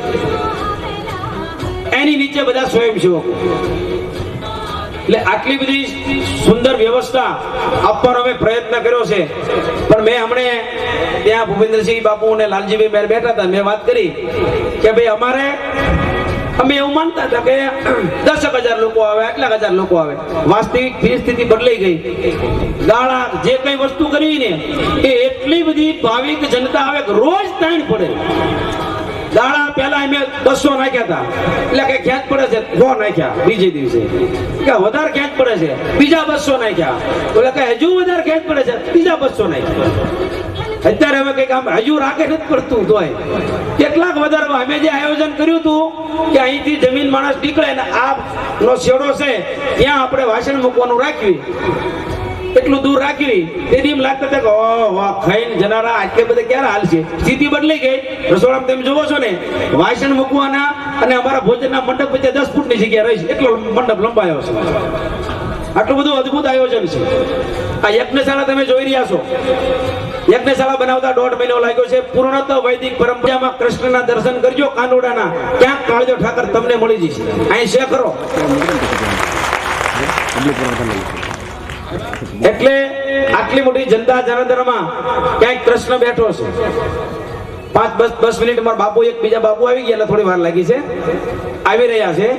એની નીચે બધા સ્વયંસેવકો. એટલે આટલી બધી સુંદર વ્યવસ્થા આપવાનો અમે પ્રયત્ન કર્યો છે. પણ મેં હમણે ત્યાં ભૂપેન્દ્રસિંહ બાપુ અને લાલજીભાઈ મેર બેઠા હતા. મેં વાત કરી કે ભાઈ અમે એવું માનતા હતા કે 10,000 લોકો આવે, આટલા 1000 લોકો આવે. વાસ્તવિક પરિસ્થિતિ બદલાઈ ગઈ. ગાળા જે કઈ વસ્તુ કરી ને એ એટલી બધી ભાવિક જનતા આવે કે રોજ તાણ પડે. દાણા પહેલા અમે 200 નાખ્યા હતા, એટલે કે ખેંચ પડે છે 100 નાખ્યા. બીજે દિવસે કે વધારે ખેંચ પડે છે, બીજા 200 નાખ્યા. એટલે કે હજુ વધારે ખેંચ પડે છે, બીજા 200 નાખ્યા. અત્યારે હવે કઈક આમ હજુ રાખે નથી પડતું. તોય કેટલાક વધારે અમે જે આયોજન કર્યું હતું કે અહીંથી જમીન માણસ નીકળે ને આ નો શેડો છે ત્યાં આપણે વાસણ મૂકવાનું રાખ્યું, એટલું દૂર રાખવી. તેથી એમ લાગતા હતા કે વાહ ખાઈને જનારા આટલે બધે ક્યારે હાલ છે. સ્થિતિ બદલાઈ ગઈ. રસોડામાં તમે જોવો છો ને વાસણ મૂકવાના અને અમારા ભોજનના મંડપ વચ્ચે 10 ફૂટની જગ્યા રહી છે. એટલો મંડપ લંબાયો છે. આટલું બધું અદભુત આયોજન છે. આ યજ્ઞશાળા તમે જોઈ રહ્યા છો. યજ્ઞશાળા બનાવતા 1.5 મહિનો લાગ્યો છે. પૂર્ણત્વ વૈદિક પરંપરામાં કૃષ્ણના દર્શન કરજો, કાનોડાના. ક્યાંક કાળજો ઠાકર તમને મળી જશે. અહીં છે ખરો. એટલે આટલી મોટી જનતા જનાર્દનમાં ક્યાંક કૃષ્ણ બેઠો છે. 5-10 મિનિટ મારા બાપુ, એક બીજા બાપુ આવી ગયા એટલે થોડી વાર લાગી છે. આવી રહ્યા છે.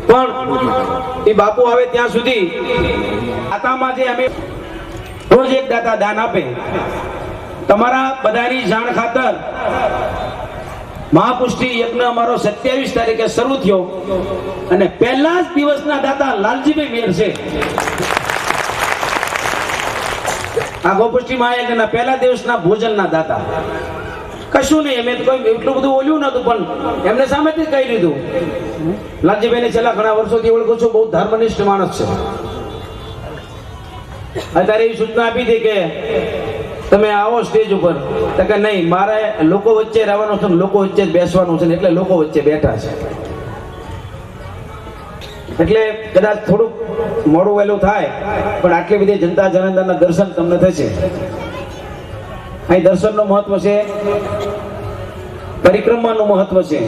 પણ એ બાપુ આવે ત્યાં સુધી દાતામાં જે અમે રોજ એક દાતા દાન આપે. તમારા બધાની જાણ ખાતર મહાપુષ્ટિ યજ્ઞ અમારો 27 તારીખે શરૂ થયો અને પહેલા જ દિવસના દાતા લાલજીભાઈ મેર છે. આ ગોપુષ્ટિ મહાયજ્ઞના પહેલા દિવસના ભોજનના દાતા. કશું નહીં, અમે કોઈ એટલું બધું ઓલ્યું નતું, પણ એમને સામેથી કહી દીધું. લાલજીભાઈને છેલ્લા ઘણા વર્ષોથી ઓળખું છું, બહુ ધર્મનિષ્ઠ માણસ છે. અત્યારે એવી સૂચના આપી હતી કે તમે આવો સ્ટેજ ઉપર, તો કે નહીં, મારે લોકો વચ્ચે રહેવાનું છે, લોકો વચ્ચે બેસવાનું છે, એટલે લોકો વચ્ચે બેઠા છે. એટલે કદાચ થોડુંક મોડું વહેલું થાય, પણ આટલી બધી જનતા જનાર્દનના દર્શન તમને થશે. અહીં દર્શનનું મહત્વ છે, પરિક્રમાનું મહત્વ છે.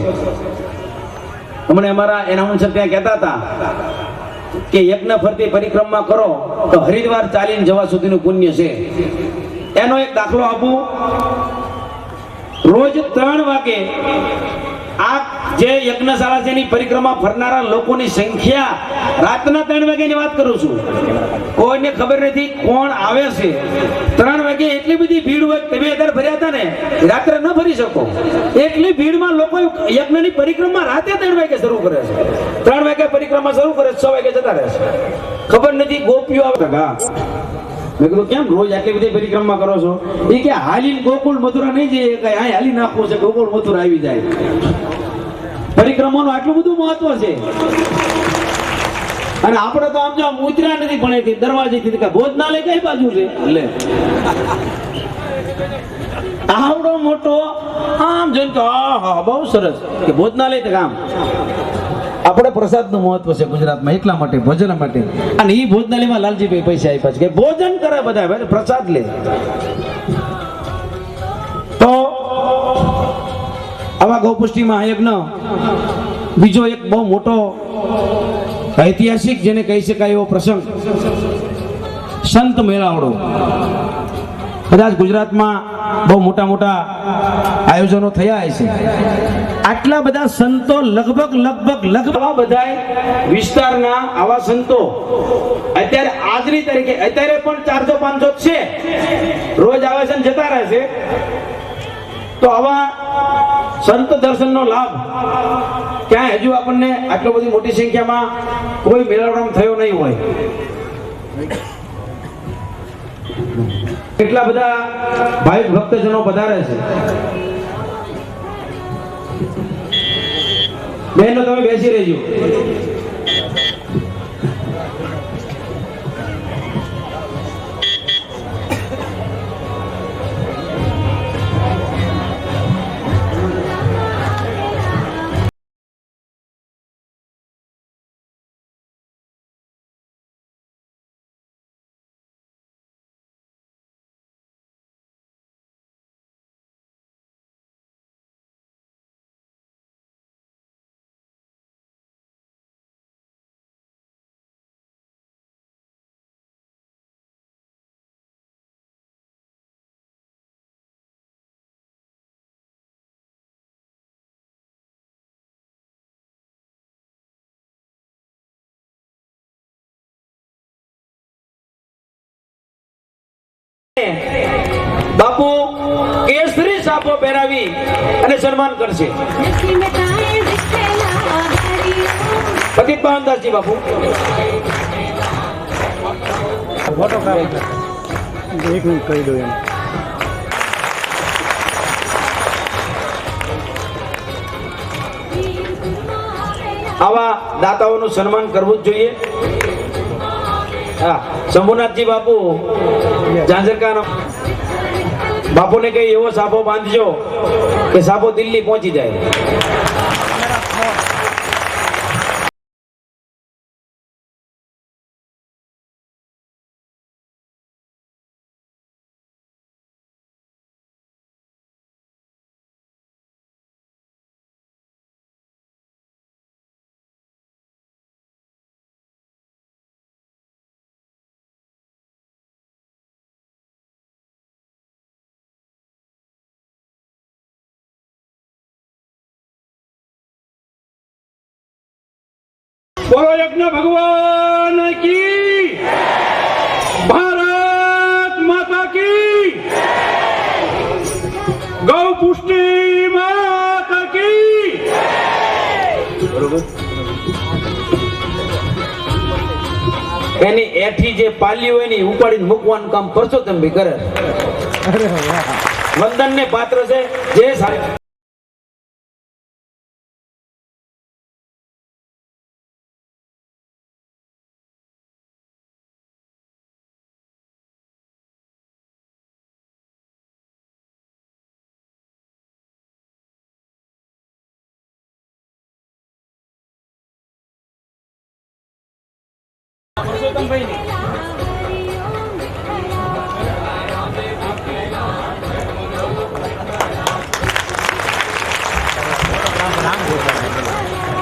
હમણાં અમારા એનાઉન્સર ત્યાં કહેતા હતા કે યજ્ઞ ફરતી પરિક્રમા કરો તો હરિદ્વાર ચાલીને જવા સુધીનું પુણ્ય છે. એનો એક દાખલો આપું. રોજ 3 વાગે આ જે યજ્ઞશાળા છે એની પરિક્રમા ફરનારા લોકોની સંખ્યા રાતના 3 વાગ્યાની વાત કરું છું. કોઈને ખબર નથી કોણ આવે છે. 3 વાગે એટલી બધી ભીડ હોય. તમે અત્યારે ફર્યા હતા ને, રાત્રે ન ફરી શકો. એટલી ભીડમાં લોકો યજ્ઞની પરિક્રમા રાતે 3 વાગે શરૂ કરે છે. 3 વાગે પરિક્રમા શરૂ કરે, 6 વાગે જતા રહે છે. ખબર નથી ગોપીઓ આવે. મેં કીધું કેમ રોજ આટલી બધી પરિક્રમા કરો છો? એ કે હાલીને ગોકુળ મથુરા નહીં જઈએ, કઈ આ હાલી નાખવું છે, ગોકુળ મથુરા આવી જાય. પરિક્રમાનું આટલું બધું મહત્વ છે. અને આપણે તો આમ જો ઉતર્યા નથી, પણ દરવાજેથી ભોજનાલય કઈ બાજુ છે એટલે આવડો મોટો આમ જોઈને તો આહા બહુ સરસ કે ભોજનાલય તો કામ આપણે પ્રસાદનું મહત્વ છે ગુજરાતમાં એટલા માટે ભોજન માટે અને એ ભોજનાલયમાં લાલજીભાઈ પૈસા આપ્યા છે કે ભોજન કરે બધા ભાઈ પ્રસાદ લે તો આવા ગૌપુષ્ટિમાં યજ્ઞ બીજો એક બહુ મોટો ઐતિહાસિક જેને કહી શકાય એવો પ્રસંગ સંત મેળાવડો કદાચ ગુજરાતમાં બહુ મોટા મોટા આયોજનો થયા હશે આટલા બધા સંતો લગભગ આવા બધા વિસ્તારના આવા સંતો અત્યારે આજની તારીખે અત્યારે પણ 400-500 છે રોજ આવે છે ને જતા રહે છે તો આવા સંત દર્શનનો લાભ ક્યાંય હજુ આપણને આટલી બધી મોટી સંખ્યામાં કોઈ મેળાવડામાં થયો નહીં હોય કેટલા બધા ભાઈ ભક્તજનો પધારે છે બહેનો તમે બેસી રહેજો બાપુ કેસરી સાપો પહેરાવી અને સન્માન કરશે પતિત પાવનદાસજી બાપુ આવા દાતાઓનું સન્માન કરવું જ જોઈએ હા શંભુનાથજી બાપુ ઝાંઝરકાનો બાપુને કઈ એવો સાપો બાંધજો કે સાપો દિલ્હી પહોંચી જાય બોલો યજ્ઞ ભગવાન કી ભારત માતા કી ગૌ પુષ્ટિ માતા કી એની એઠી જે પાલી હોય ને ઉપાડીને મૂકવાનું કામ પરસોત્તમ ભી કરે વંદન ને પાત્ર છે જે સારી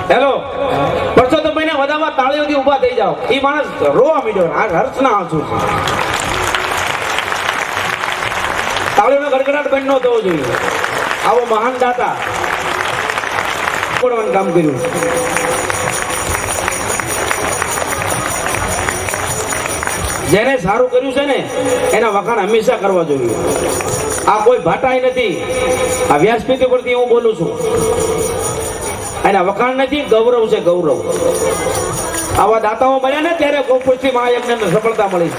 હેલો પરસોત્તમભાઈ ના વધામાં તાળીઓથી ઊભા થઈ જાઓ એ માણસ રોવા મીડ્યો આ હર્ષના આંસુ છે તાળીઓનો ગડગડાટ બંધ ન થવો જોઈએ આવો મહાન દાતા પડવાનું કામ કર્યું જેને સારું કર્યું છે ને એના વખાણ હંમેશા કરવા જોઈએ આ કોઈ ભાટાઈ નથી આ વ્યાસપીઠ ઉપરથી હું બોલું છું એના વખાણ નથી ગૌરવ છે ગૌરવ આવા દાતાઓ મળ્યા ને ત્યારે ગૌપુષ્ટિ મહાયજ્ઞને સફળતા મળી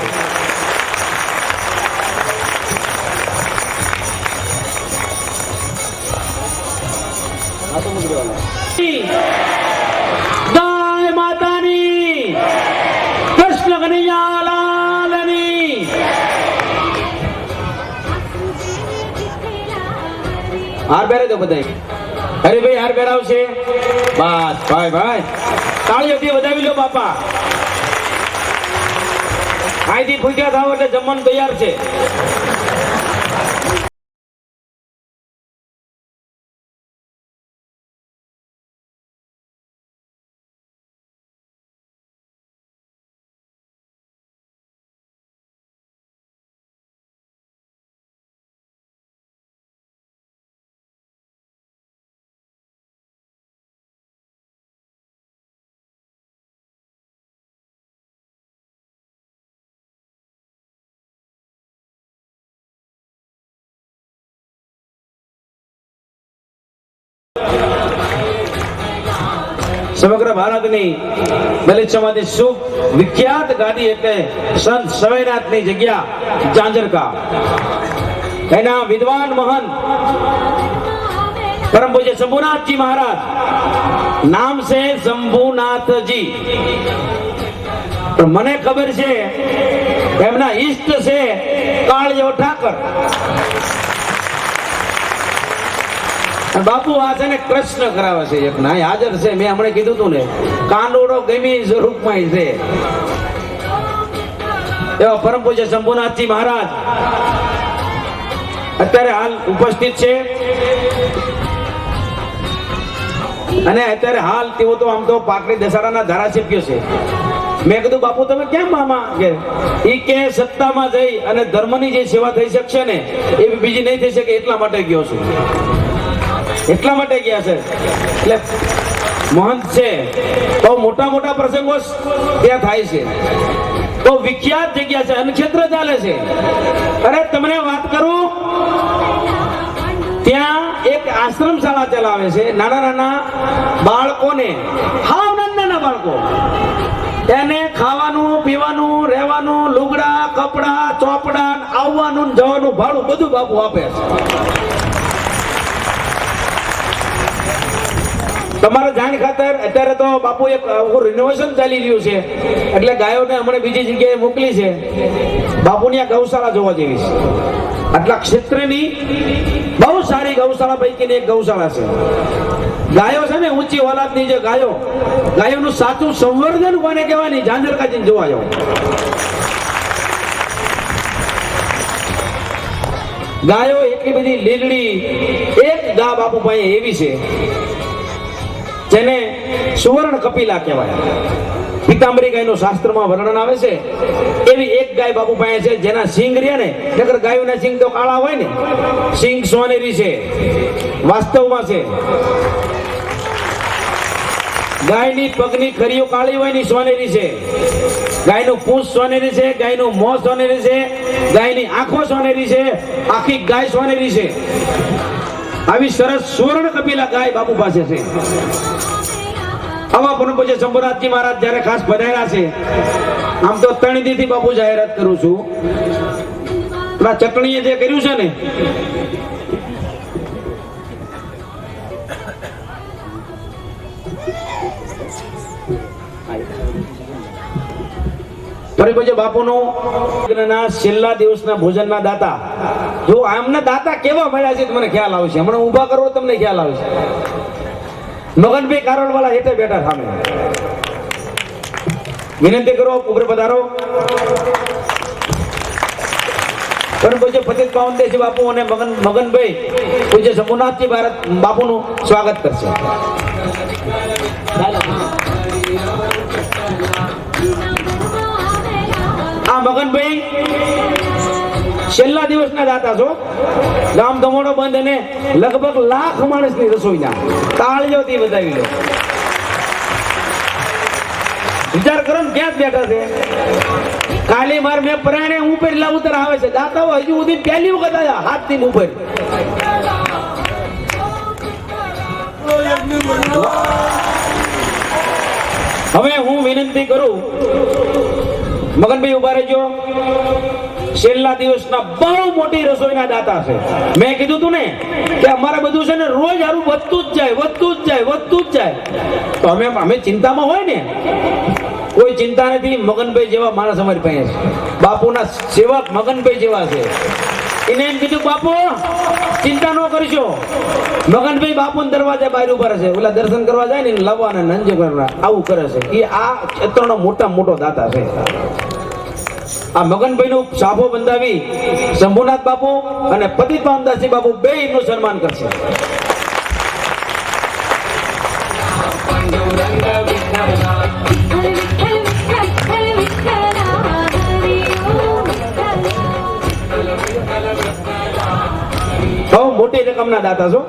છે ગાય માતાની કૃષ્ણ કનૈયા લાલની હાર પહેરે દો બધા. અરે ભાઈ હાર પહેરાવશે. બસ ભાઈ ભાઈ તાળીઓથી વધાવી લો બાપા. અહીંથી ભૂખ્યા થાવ એટલે જમવાનું તૈયાર છે. સમગ્ર ભારતની દલિત સમાજની શુભ વિખ્યાત ગાદી એટલે સંત સવયનાથની જગ્યા ઝાંઝરકા. એના વિદ્વાન મહંત પરમ પૂજ્ય શંભુનાથજી મહારાજ, નામ છે શંભુનાથજી. પણ મને ખબર છે એમના ઈષ્ટ છે કાળિયો ઠાકર. બાપુ આ છે ને કૃષ્ણ કરાવે છે એક ના હાજર છે. મેં હમણાં કીધું તું ને કાંડોડો ગમી સ્વરૂપમાં છે. એવા પરમ પૂજ્ય શંભુનાથજી મહારાજ અત્યારે હાલ ઉપસ્થિત છે. અને અત્યારે હાલ તેઓ તો આમ તો પાટડી દસાડાના ધારાસભ્ય છે. મેં કીધું બાપુ તમે કેમ મામા કે ઈ કે સત્તામાં જઈ અને ધર્મની જે સેવા થઈ શકશે ને એ બીજી નહીં થઈ શકે એટલા માટે ગયો છું. એટલા માટે ગયા છે. એટલે મહંત છે તો મોટા મોટા પ્રસંગો ત્યાં થાય છે. તો વિખ્યાત જગ્યા છે, અન્નક્ષેત્ર ચાલે છે. અરે તમને વાત કરું, ત્યાં એક આશ્રમ શાળા ચલાવે છે. નાના નાના બાળકોને, હાવ નાના બાળકો, એને ખાવાનું પીવાનું રહેવાનું લુગડા કપડા ચોપડા આવવાનું જવાનું ભાડું બધું બાપુ આપે છે. તમારે જાણ ખાતર અત્યારે તો બાપુ એક રિનોવેશન ચાલી રહ્યું છે એટલે ગાયોને હમણાં બીજી જગ્યાએ મોકલી છે. બાપુની આ ગૌશાળા જોવા જેવી છે. આટલા ક્ષેત્રની બહુ સારી ગૌશાળા પૈકીની એક ગૌશાળા છે. ગાયો છે ને ઊંચી ઓલાદની જે ગાયોનું સાચું સંવર્ધન કોને કહેવાની ઝાંઝરકાજી જોવા જાવ. ગાયો એટલી બધી લીલડી એક ગા બાપુ પાસે એવી છે જેને સુવર્ણ કપિલા કહેવાય. પીતાંબરી ગાયનું શાસ્ત્રમાં વર્ણન આવે છે. એવી એક ગાય બાપુ પાસે છે જેના સિંગ રહ્યા ને, નકર ગાયોના સિંગ તો કાળા હોય ને, સિંગ સોનેરી છે. વાસ્તવમાં છે ગાયની પગની ખરીઓ કાળી હોય ની સોનેરી છે, ગાયનું પૂંછ સોનેરી છે, ગાયનું મોં સોનેરી છે, ગાયની આંખો સોનેરી છે, આખી ગાય સોનેરી છે. આવી સરસ સુવર્ણ કપિલા ગાય બાપુ પાસે છે. આવા પરમ પૂજ્ય શંભુનાથજી મહારાજ જયારે ખાસ પધાર્યા છે, આમ તો તણીથી બાપુ જાહેરાત કરું છું. ચટણીએ જે કર્યું છે ને, પરમ પૂજ્ય બાપુનું છેલ્લા દિવસના ભોજનના દાતા. જો આમના દાતા કેવા મળ્યા છે તમને ખ્યાલ આવશે. હમણાં ઊભા કરો તમને ખ્યાલ આવશે. મગનભાઈ કારોલ વાળા હેઠે બેઠા સામે. વિનંતી કરો ઉપર પધારો. પરમ પૂજ્ય પતિત પાવન દેશી બાપુ અને મગનભાઈ પૂજ્ય શંભુનાથજી બાપુનું સ્વાગત કરશે. આ મગનભાઈ છેલ્લા દિવસના દાતા છો. ગામ ધમોડો બંધ અને લગભગ લાખ માણસની રસોઈના તાળીઓથી વધાવી લો. વિચાર કરો ને ક્યાં બેઠા છે. કાલી માર મેં પરાણે ઉપર ઉતર આવે છે. દાતાઓ હજુ સુધી પહેલી વખત આવ્યા હાથની ઉપર. હવે હું વિનંતી કરું, મગનભાઈ ઉભા રહેજો. છેલ્લા દિવસના બહુ મોટી રસોઈના દાતા છે. મેં કીધું તું ને કે અમારે બધું છે ને રોજ હારું વધતું જ જાય, વધતું જ જાય, વધતું જ જાય. તો અમે ચિંતામાં હોય ને, કોઈ ચિંતા નથી. મગનભાઈ જેવા માણસ અમારી પાસે છે. બાપુના સેવક મગનભાઈ જેવા છે. એને એમ કીધું બાપુ ચિંતા ન કરશો. મગનભાઈ બાપુ દરવાજા બહાર ઉભા છે, ઓલા દર્શન કરવા જાય ને લાવવાના નંજ કરવા આવું કરે છે. એ આ ક્ષેત્રનો મોટો દાતા છે. આ મગનભાઈ નું સાભો બંધાવી શંભુનાથ બાપુ અને પતિત પાવનદાસજી બાપુ બે નું સન્માન કરશે. બહુ મોટી રકમના દાતા છો.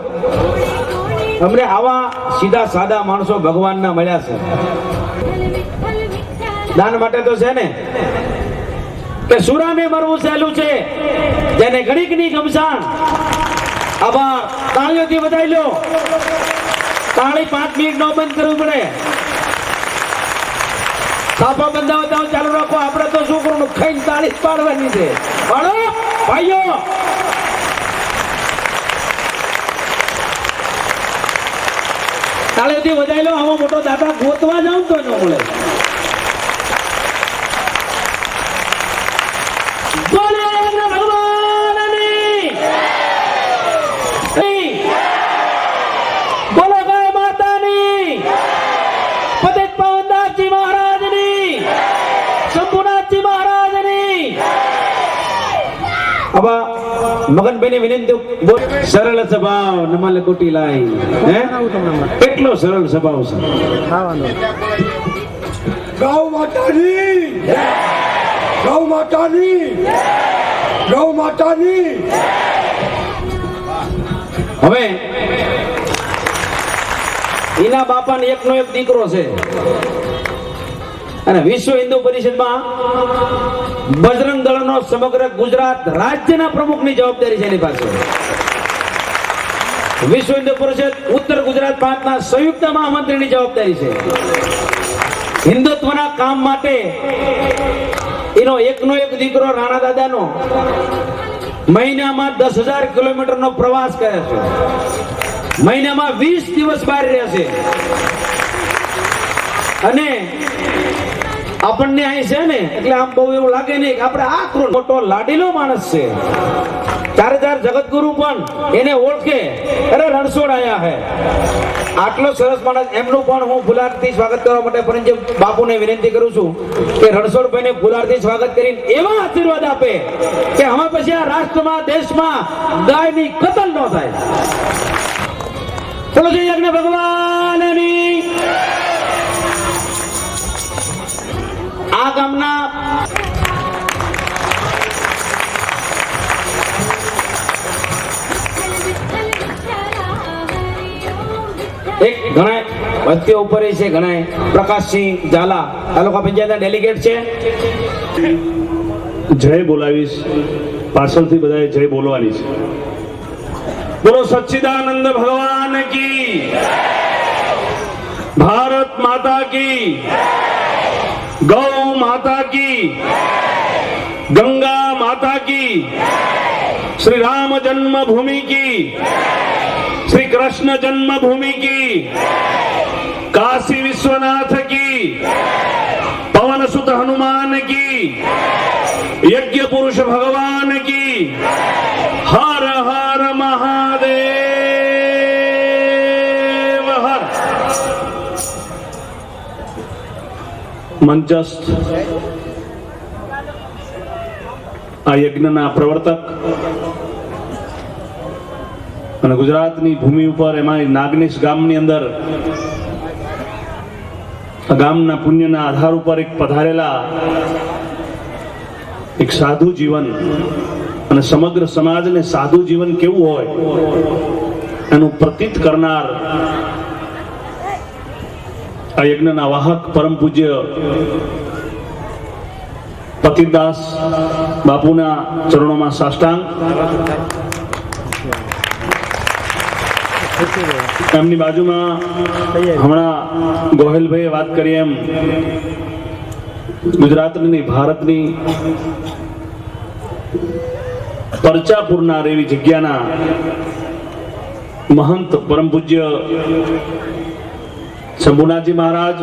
અમને આવા સીધા સાદા માણસો ભગવાનના મળ્યા છે. દાન માટે તો છે ને કે સુરાને મરવું સહેલું છે, જેને ઘડીક ની ગમસાણ. આભાર, તાળીઓથી વધાઈ લો. તાળી 5 મિનિટ નો બંધ કરવું પડે. સાફા બંધાવતા ચાલુ રાખો. આપણે તો શું કરવું, ખાઈને તાળી પાડવાની છે. પાડો ભાઈઓ. તાળીઓથી વધાઈ લો. આવો મોટો દાદા ગોતવા જાઉં તો ન મળે. બોલો ગાય માતાની, પતિત પાવનદાસજી મહારાજની, શંભુનાથજી મહારાજની. હવે મગનભાઈની વિનંતી, સરળ સ્વભાવ નમલ કોટી લાઈ. કેટલો સરળ સ્વભાવ છે. ગૌ માતાની, ગૌ માતાની, ગૌ માતાની. હવે એના બાપાને એકનો એક દીકરો છે અને વિશ્વ હિન્દુ પરિષદમાં બજરંગ દળનો સમગ્ર ગુજરાત રાજ્યના પ્રમુખની જવાબદારી છે એની પાસે. વિશ્વ હિન્દુ પરિષદ ઉત્તર ગુજરાત પ્રાંતના સંયુક્ત મહામંત્રીની જવાબદારી છે. હિન્દુત્વના કામ માટે એનો એકનો એક દીકરો રાણા દાદાનો મહિનામાં 10,000 કિલોમીટરનો પ્રવાસ કરે છે. મહિનામાં 20 દિવસ બહાર રહે છે. અને આપણને અહીં છે ને એટલે આમ બહુ એવું લાગે નહીં કે આપણે આખરો મોટો લાડીલો માણસ છે. 4 જગતગુરુ પણ એને ઓળખે, અરે રણછોડ આયા હે. આટલો સરસ માણસ, એમનું પણ હું ફુલારથી સ્વાગત કરવા માટે પરંતુ બાપુને વિનંતી કરું છું કે રણછોડભાઈને ફુલારથી સ્વાગત કરીને એવા આશીર્વાદ આપે કે હવે પછી આ રાષ્ટ્રમાં દેશમાં ગાયની કતલ ન થાય. ચલો જય યજ્ઞ ભગવાનની. આ ગામના એક ઘણા વ્યક્તિઓ ઉપર છે, ઘણા પ્રકાશસિંહ ઝાલા તાલુકા પંચાયતના ડેલિગેટ છે. જય બોલાવીશ, પાછળથી બધાએ જય બોલવાની છે. બોલો સચ્ચિદાનંદ ભગવાન કી, ભારત માતા કી, ગૌ માતા કી, ગંગા માતા કી, શ્રી રામ જન્મભૂમિ કી, श्री कृष्ण जन्मभूमि की, काशी विश्वनाथ की, पवन सुत हनुमान की, यज्ञ पुरुष भगवान की, हर हर महादेव हर. मंचस्थ આ યજ્ઞના પ્રવર્તક અને ગુજરાતની ભૂમિ ઉપર એમાં નાગનેશ ગામની અંદર ગામના પુણ્યના આધાર ઉપર એક પધારેલા એક સાધુ જીવન અને સમગ્ર સમાજને સાધુ જીવન કેવું હોય એનું પ્રતીત કરનાર આ યજ્ઞના વાહક પરમ પૂજ્ય પતિદાસ બાપુના ચરણોમાં સાષ્ટાંગ. એમની બાજુમાં હમણાં ગોહિલભાઈએ વાત કરી એમ ગુજરાતની ભારતની પરચા પૂરનાર એવી જગ્યાના મહંત પરમ પૂજ્ય શંભુનાથજી મહારાજ,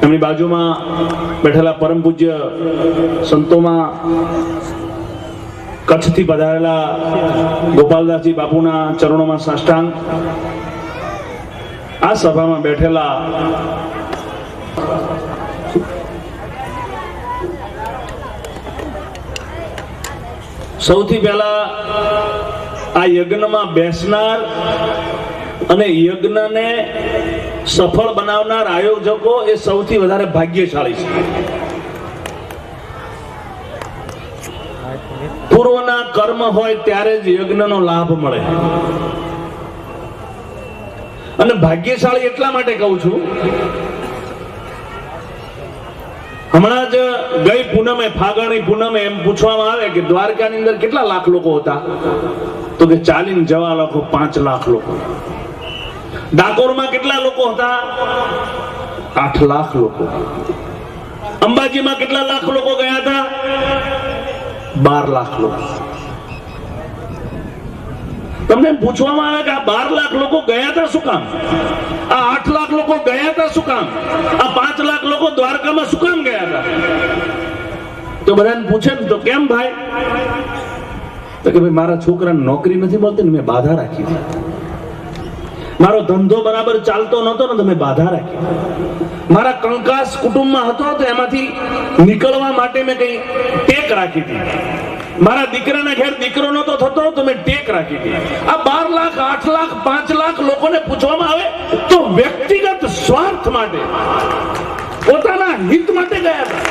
એમની બાજુમાં બેઠેલા પરમ પૂજ્ય સંતોમાં કચ્છથી પધારેલા ગોપાલદાસજી બાપુના ચરણોમાં સાષ્ટાંગ, આ સભામાં બેઠેલા સૌથી પહેલા આ યજ્ઞમાં બેસનાર અને યજ્ઞને સફળ બનાવનાર આયોજકો એ સૌથી વધારે ભાગ્યશાળી છે. પૂર્વના કર્મ હોય ત્યારે જ યજ્ઞનો લાભ મળે. અને ભાગ્યશાળી એટલા માટે કહું છું, હમણાં જ ગઈ પૂનમે, ફાગણી પૂનમે એમ પૂછવામાં આવે કે દ્વારકાની અંદર કેટલા લાખ લોકો હતા, તો કે ચાલીને જવા લોકો 5 લાખ લોકો. ડાકોરમાં કેટલા લોકો હતા? 8 લાખ લોકો. અંબાજીમાં કેટલા લાખ લોકો ગયા હતા? 12 લાખ લોકો. તમને પૂછવામાં આવે કે આ 12 લાખ લોકો ગયા હતા શું કામ? આ 8 લાખ લોકો ગયા હતા શું કામ? આ 5 લાખ લોકો દ્વારકામાં શું કામ ગયા હતા? તો બધાને પૂછે ને તો કેમ ભાઈ? તો કે ભાઈ મારા છોકરાને નોકરી નથી મળતી ને મેં બાધા રાખી હતી. મારો ધંધો બરાબર ચાલતો નહોતો ને તો મેં બાધા રાખી. મારા કંકાસ કુટુંબમાં હતો તો એમાંથી નીકળવા માટે મેં કઈ ટેક રાખી હતી. મારા દીકરાના ઘેર દીકરો નતો થતો તો મેં ટેક રાખી હતી. આ 12 લાખ, 8 લાખ, 5 લાખ લોકોને પૂછવામાં આવે તો વ્યક્તિગત સ્વાર્થ માટે, પોતાના હિત માટે ગયા હતા.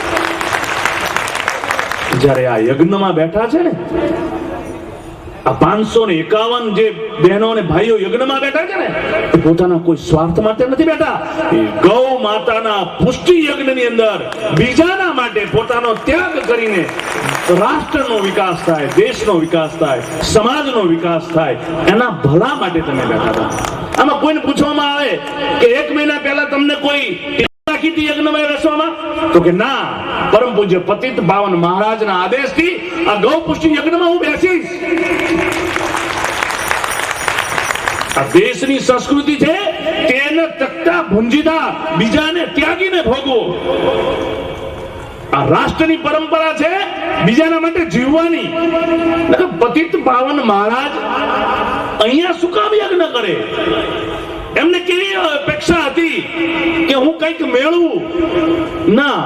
જ્યારે આ યજ્ઞમાં બેઠા છે ને, આ 551 જે બહેનો અને ભાઈઓ યજ્ઞમાં બેઠા છે ને, એ પોતાના કોઈ સ્વાર્થ માટે નથી બેઠા. એ ગૌ માતાના પુષ્ટિ યજ્ઞની અંદર બીજાના માટે પોતાનો ત્યાગ કરીને રાષ્ટ્રનો વિકાસ થાય, દેશનો વિકાસ થાય, સમાજનો વિકાસ થાય, એના ભલા માટે તમે બેઠા હતા. આમાં કોઈને પૂછવામાં આવે કે 1 મહિના પહેલા તમને કોઈ રાખી હતી યજ્ઞમાં બેસવામાં, તો કે ના, પરમ પૂજ્ય પતિત પાવન મહારાજના આદેશથી આ ગૌ પુષ્ટિ યજ્ઞમાં હું બેસીશ. આ દેશની સંસ્કૃતિ છે, તેને તકતા ભુંજીતા બીજાને ત્યાગીને ભોગવો. આ રાષ્ટ્રની પરંપરા છે, બીજાના માટે જીવવાની. પતિત પાવન મહારાજ અહીંયા શું કામ યજ્ઞ કરે? એમને કેવી અપેક્ષા હતી કે હું કંઈક મેળવું? ના,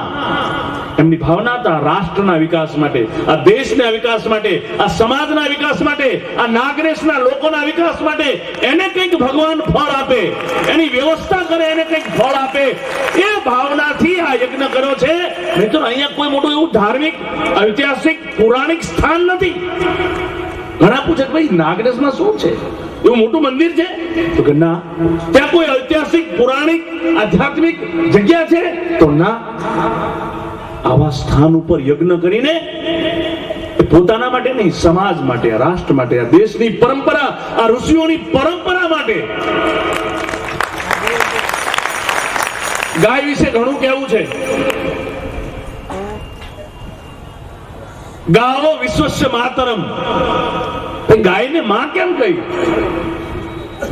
એમની ભાવના હતા રાષ્ટ્રના વિકાસ માટે, આ દેશના વિકાસ માટે, આ સમાજના વિકાસ માટે, આ નાગરેશના લોકોના વિકાસ માટે. એને કંઈક ભગવાન ફળ આપે, એની વ્યવસ્થા કરે, એને કંઈક ફળ આપે, એ ભાવનાથી આ યજ્ઞ કર્યો છે. નહીં તો અહીંયા કોઈ મોટું એવું ધાર્મિક, ઐતિહાસિક, પૌરાણિક સ્થાન નથી. ઘણા પૂછે કે ભાઈ નાગરેશમાં શું છે, એવું મોટું મંદિર છે? તો કે ના. ત્યાં કોઈ ઐતિહાસિક, પૌરાણિક, આધ્યાત્મિક જગ્યા છે? તો ના. આવા સ્થાન ઉપર યજ્ઞ કરીને પોતાના માટે નહીં, સમાજ માટે, રાષ્ટ્ર માટે, આ દેશની પરંપરા, આ ઋષિઓની પરંપરા માટે. ગાય વિશે ઘણું કહેવું છે. ગાવો વિશ્વસ્ય માતરમ. ગાયને માં કેમ કહી?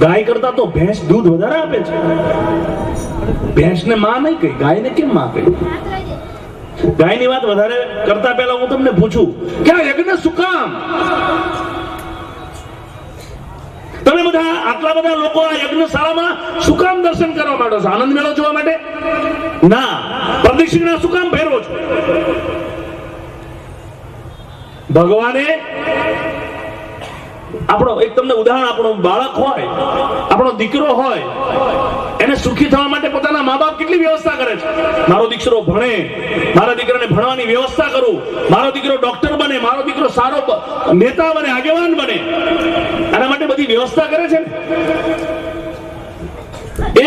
ગાય કરતા તો ભેંસ દૂધ વધારે આપે છે. ભેંસને માં નહીં કહી, ગાયને કેમ માં કહી? ગાયની વાત વધારે કરતા પહેલા હું તમને પૂછું કે આ યજ્ઞ શું કામ? તમે બધા આટલા બધા લોકો આ યજ્ઞશાળામાં શું કામ દર્શન કરવા માંડો છો? આનંદ મેળો જોવા માટે? ના. પ્રદક્ષિણા શું કામ ફેરવો છો? ભગવાને આપણો, એક તમને ઉદાહરણ, આપણો બાળક હોય, આપણો દીકરો હોય, એને સુખી થવા માટે પોતાના મા બાપ કેટલી વ્યવસ્થા કરે છે. મારો દીકરો ભણે, મારા દીકરાને ભણવાની વ્યવસ્થા કરું, મારો દીકરો ડોક્ટર બને, મારો દીકરો સારો નેતા બને, આગેવાન બને, આના માટે બધી વ્યવસ્થા કરે છે.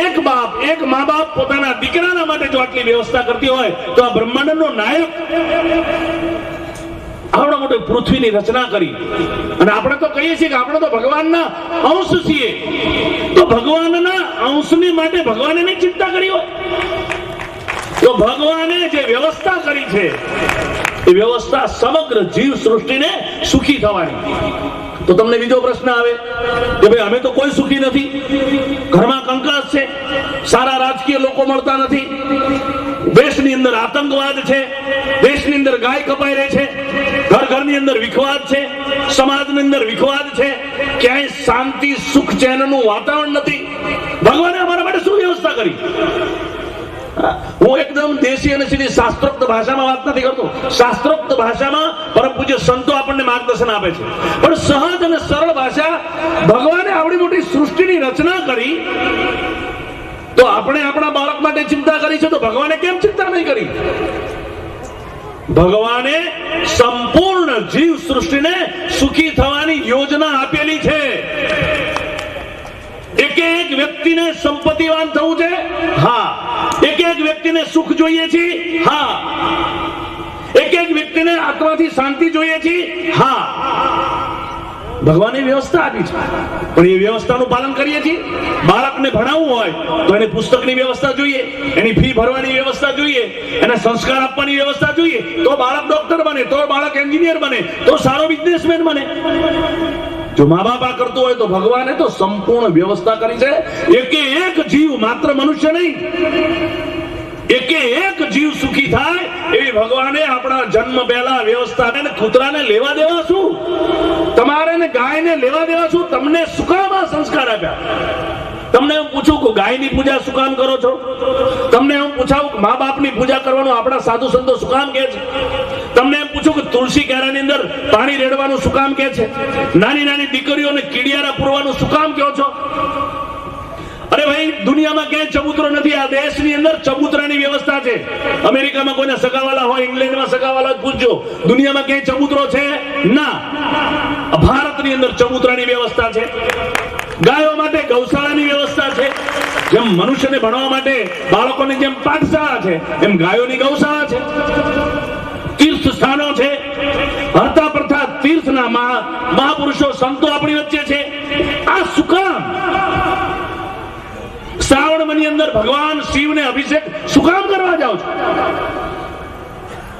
એક બાપ, એક મા બાપ પોતાના દીકરાના માટે જો આટલી વ્યવસ્થા કરતી હોય તો આ બ્રહ્માંડનો નાયક આવડો મોટો પૃથ્વીની રચના કરી. અને આપણે તો કહીએ છીએ કે આપણે તો ભગવાનના અંશ છીએ. તો ભગવાનના અંશની માટે ભગવાને નહીં ચિંતા કરી હોય? તો ભગવાને જે વ્યવસ્થા કરી છે એ વ્યવસ્થા સમગ્ર જીવ સૃષ્ટિને સુખી થવાની. તો તમને બીજો પ્રશ્ન આવે કે ભાઈ અમે તો કોઈ સુખી નથી, ઘરમાં કંકાસ છે, સારા રાજકીય લોકો મળતા નથી, દેશની અંદર આતંકવાદ છે, દેશની અંદર ગાય કપાઈ રહી છે, ઘર ઘરની અંદર વિખવાદ છે, સમાજની અંદર વિખવાદ છે, ક્યાંય શાંતિ સુખ ચેનનું વાતાવરણ નથી. ભગવાને અમારા માટે શું વ્યવસ્થા કરી? હું એકદમ દેશી અને સીધી શાસ્ત્રોક્ત ભાષામાં વાત નથી કરતો. શાસ્ત્રોક્ત ભાષામાં પરમ પૂજ્ય સંતો આપણને માર્ગદર્શન આપે છે, પણ સહજ અને સરળ ભાષા. ભગવાને આવડી મોટી સૃષ્ટિની રચના કરી, તો આપણે આપણા બાળક માટે ચિંતા કરી છે, તો ભગવાને કેમ ચિંતા નહીં કરી? ભગવાને સંપૂર્ણ જીવ સૃષ્ટિને સુખી થવાની યોજના આપેલી છે. એક એક વ્યક્તિને સંપત્તિવાન થવું છે, હા. એક એક વ્યક્તિને સુખ જોઈએ છે, હા. એક એક વ્યક્તિને આત્માથી શાંતિ જોઈએ છે, હા. ભગવાને વ્યવસ્થા આપી છે, પણ એ વ્યવસ્થાનું પાલન કરીએ છીએ. બાળકને ભણાવવું હોય તો એને પુસ્તકની વ્યવસ્થા જોઈએ, એની ફી ભરવાની વ્યવસ્થા જોઈએ, એને સંસ્કાર આપવાની વ્યવસ્થા જોઈએ, તો બાળક ડોક્ટર બને, તો બાળક એન્જિનિયર બને, તો સારો બિઝનેસમેન બને. જો મા બાપ આ કરતું હોય તો ભગવાને તો સંપૂર્ણ વ્યવસ્થા કરી છે. એકે એક જીવ, માત્ર મનુષ્ય નહીં, એકે એક જીવ સુખી થાય એવી ભગવાને આપણા જન્મ પહેલા વ્યવસ્થા. અને કૂતરાને લેવા દેવા શું? તમારે ને ગાયને લેવા દેવા શું? તમને શું કામ આ સંસ્કાર આપ્યા? તમને હું પૂછું કે ગાયની પૂજા શું કામ કરો છો? તમને હું પૂછાવું કે મા બાપની પૂજા કરવાનું આપણા સાધુ સંતો શું કામ કહે છે? તમને એમ પૂછું કે તુલસી ક્યારાની અંદર પાણી રેડવાનું શું કામ કહે છે? નાની નાની દીકરીઓને કીડિયારા પૂરવાનું શું કામ કહો છો? અરે ભાઈ, દુનિયામાં ક્યાંય ચબૂતરો નથી. આ દેશની અંદર ચબૂતરાની વ્યવસ્થા છે. અમેરિકામાં કોઈને સગાવાલા હોય, ઇંગ્લેન્ડમાં સગાવાલા હોય, પૂછજો. દુનિયામાં ક્યાંય ચબૂતરો છે ના. ભારતની અંદર ચબૂતરાની વ્યવસ્થા છે. ગાયો માટે ગૌશાળાની વ્યવસ્થા છે. જેમ મનુષ્યને ભણવા માટે બાળકોની જેમ પાઠશાળા છે, એમ ગાયોની ગૌશાળા છે. તીર્થ સ્થાનો છે, હરતા પ્રથા તીર્થના મહાપુરુષો સંતો આપણી વચ્ચે છે. આ શું કામ? શ્રાવણ મહિનાની અંદર ભગવાન શિવને અભિષેક શું કામ કરવા જાઓ છો?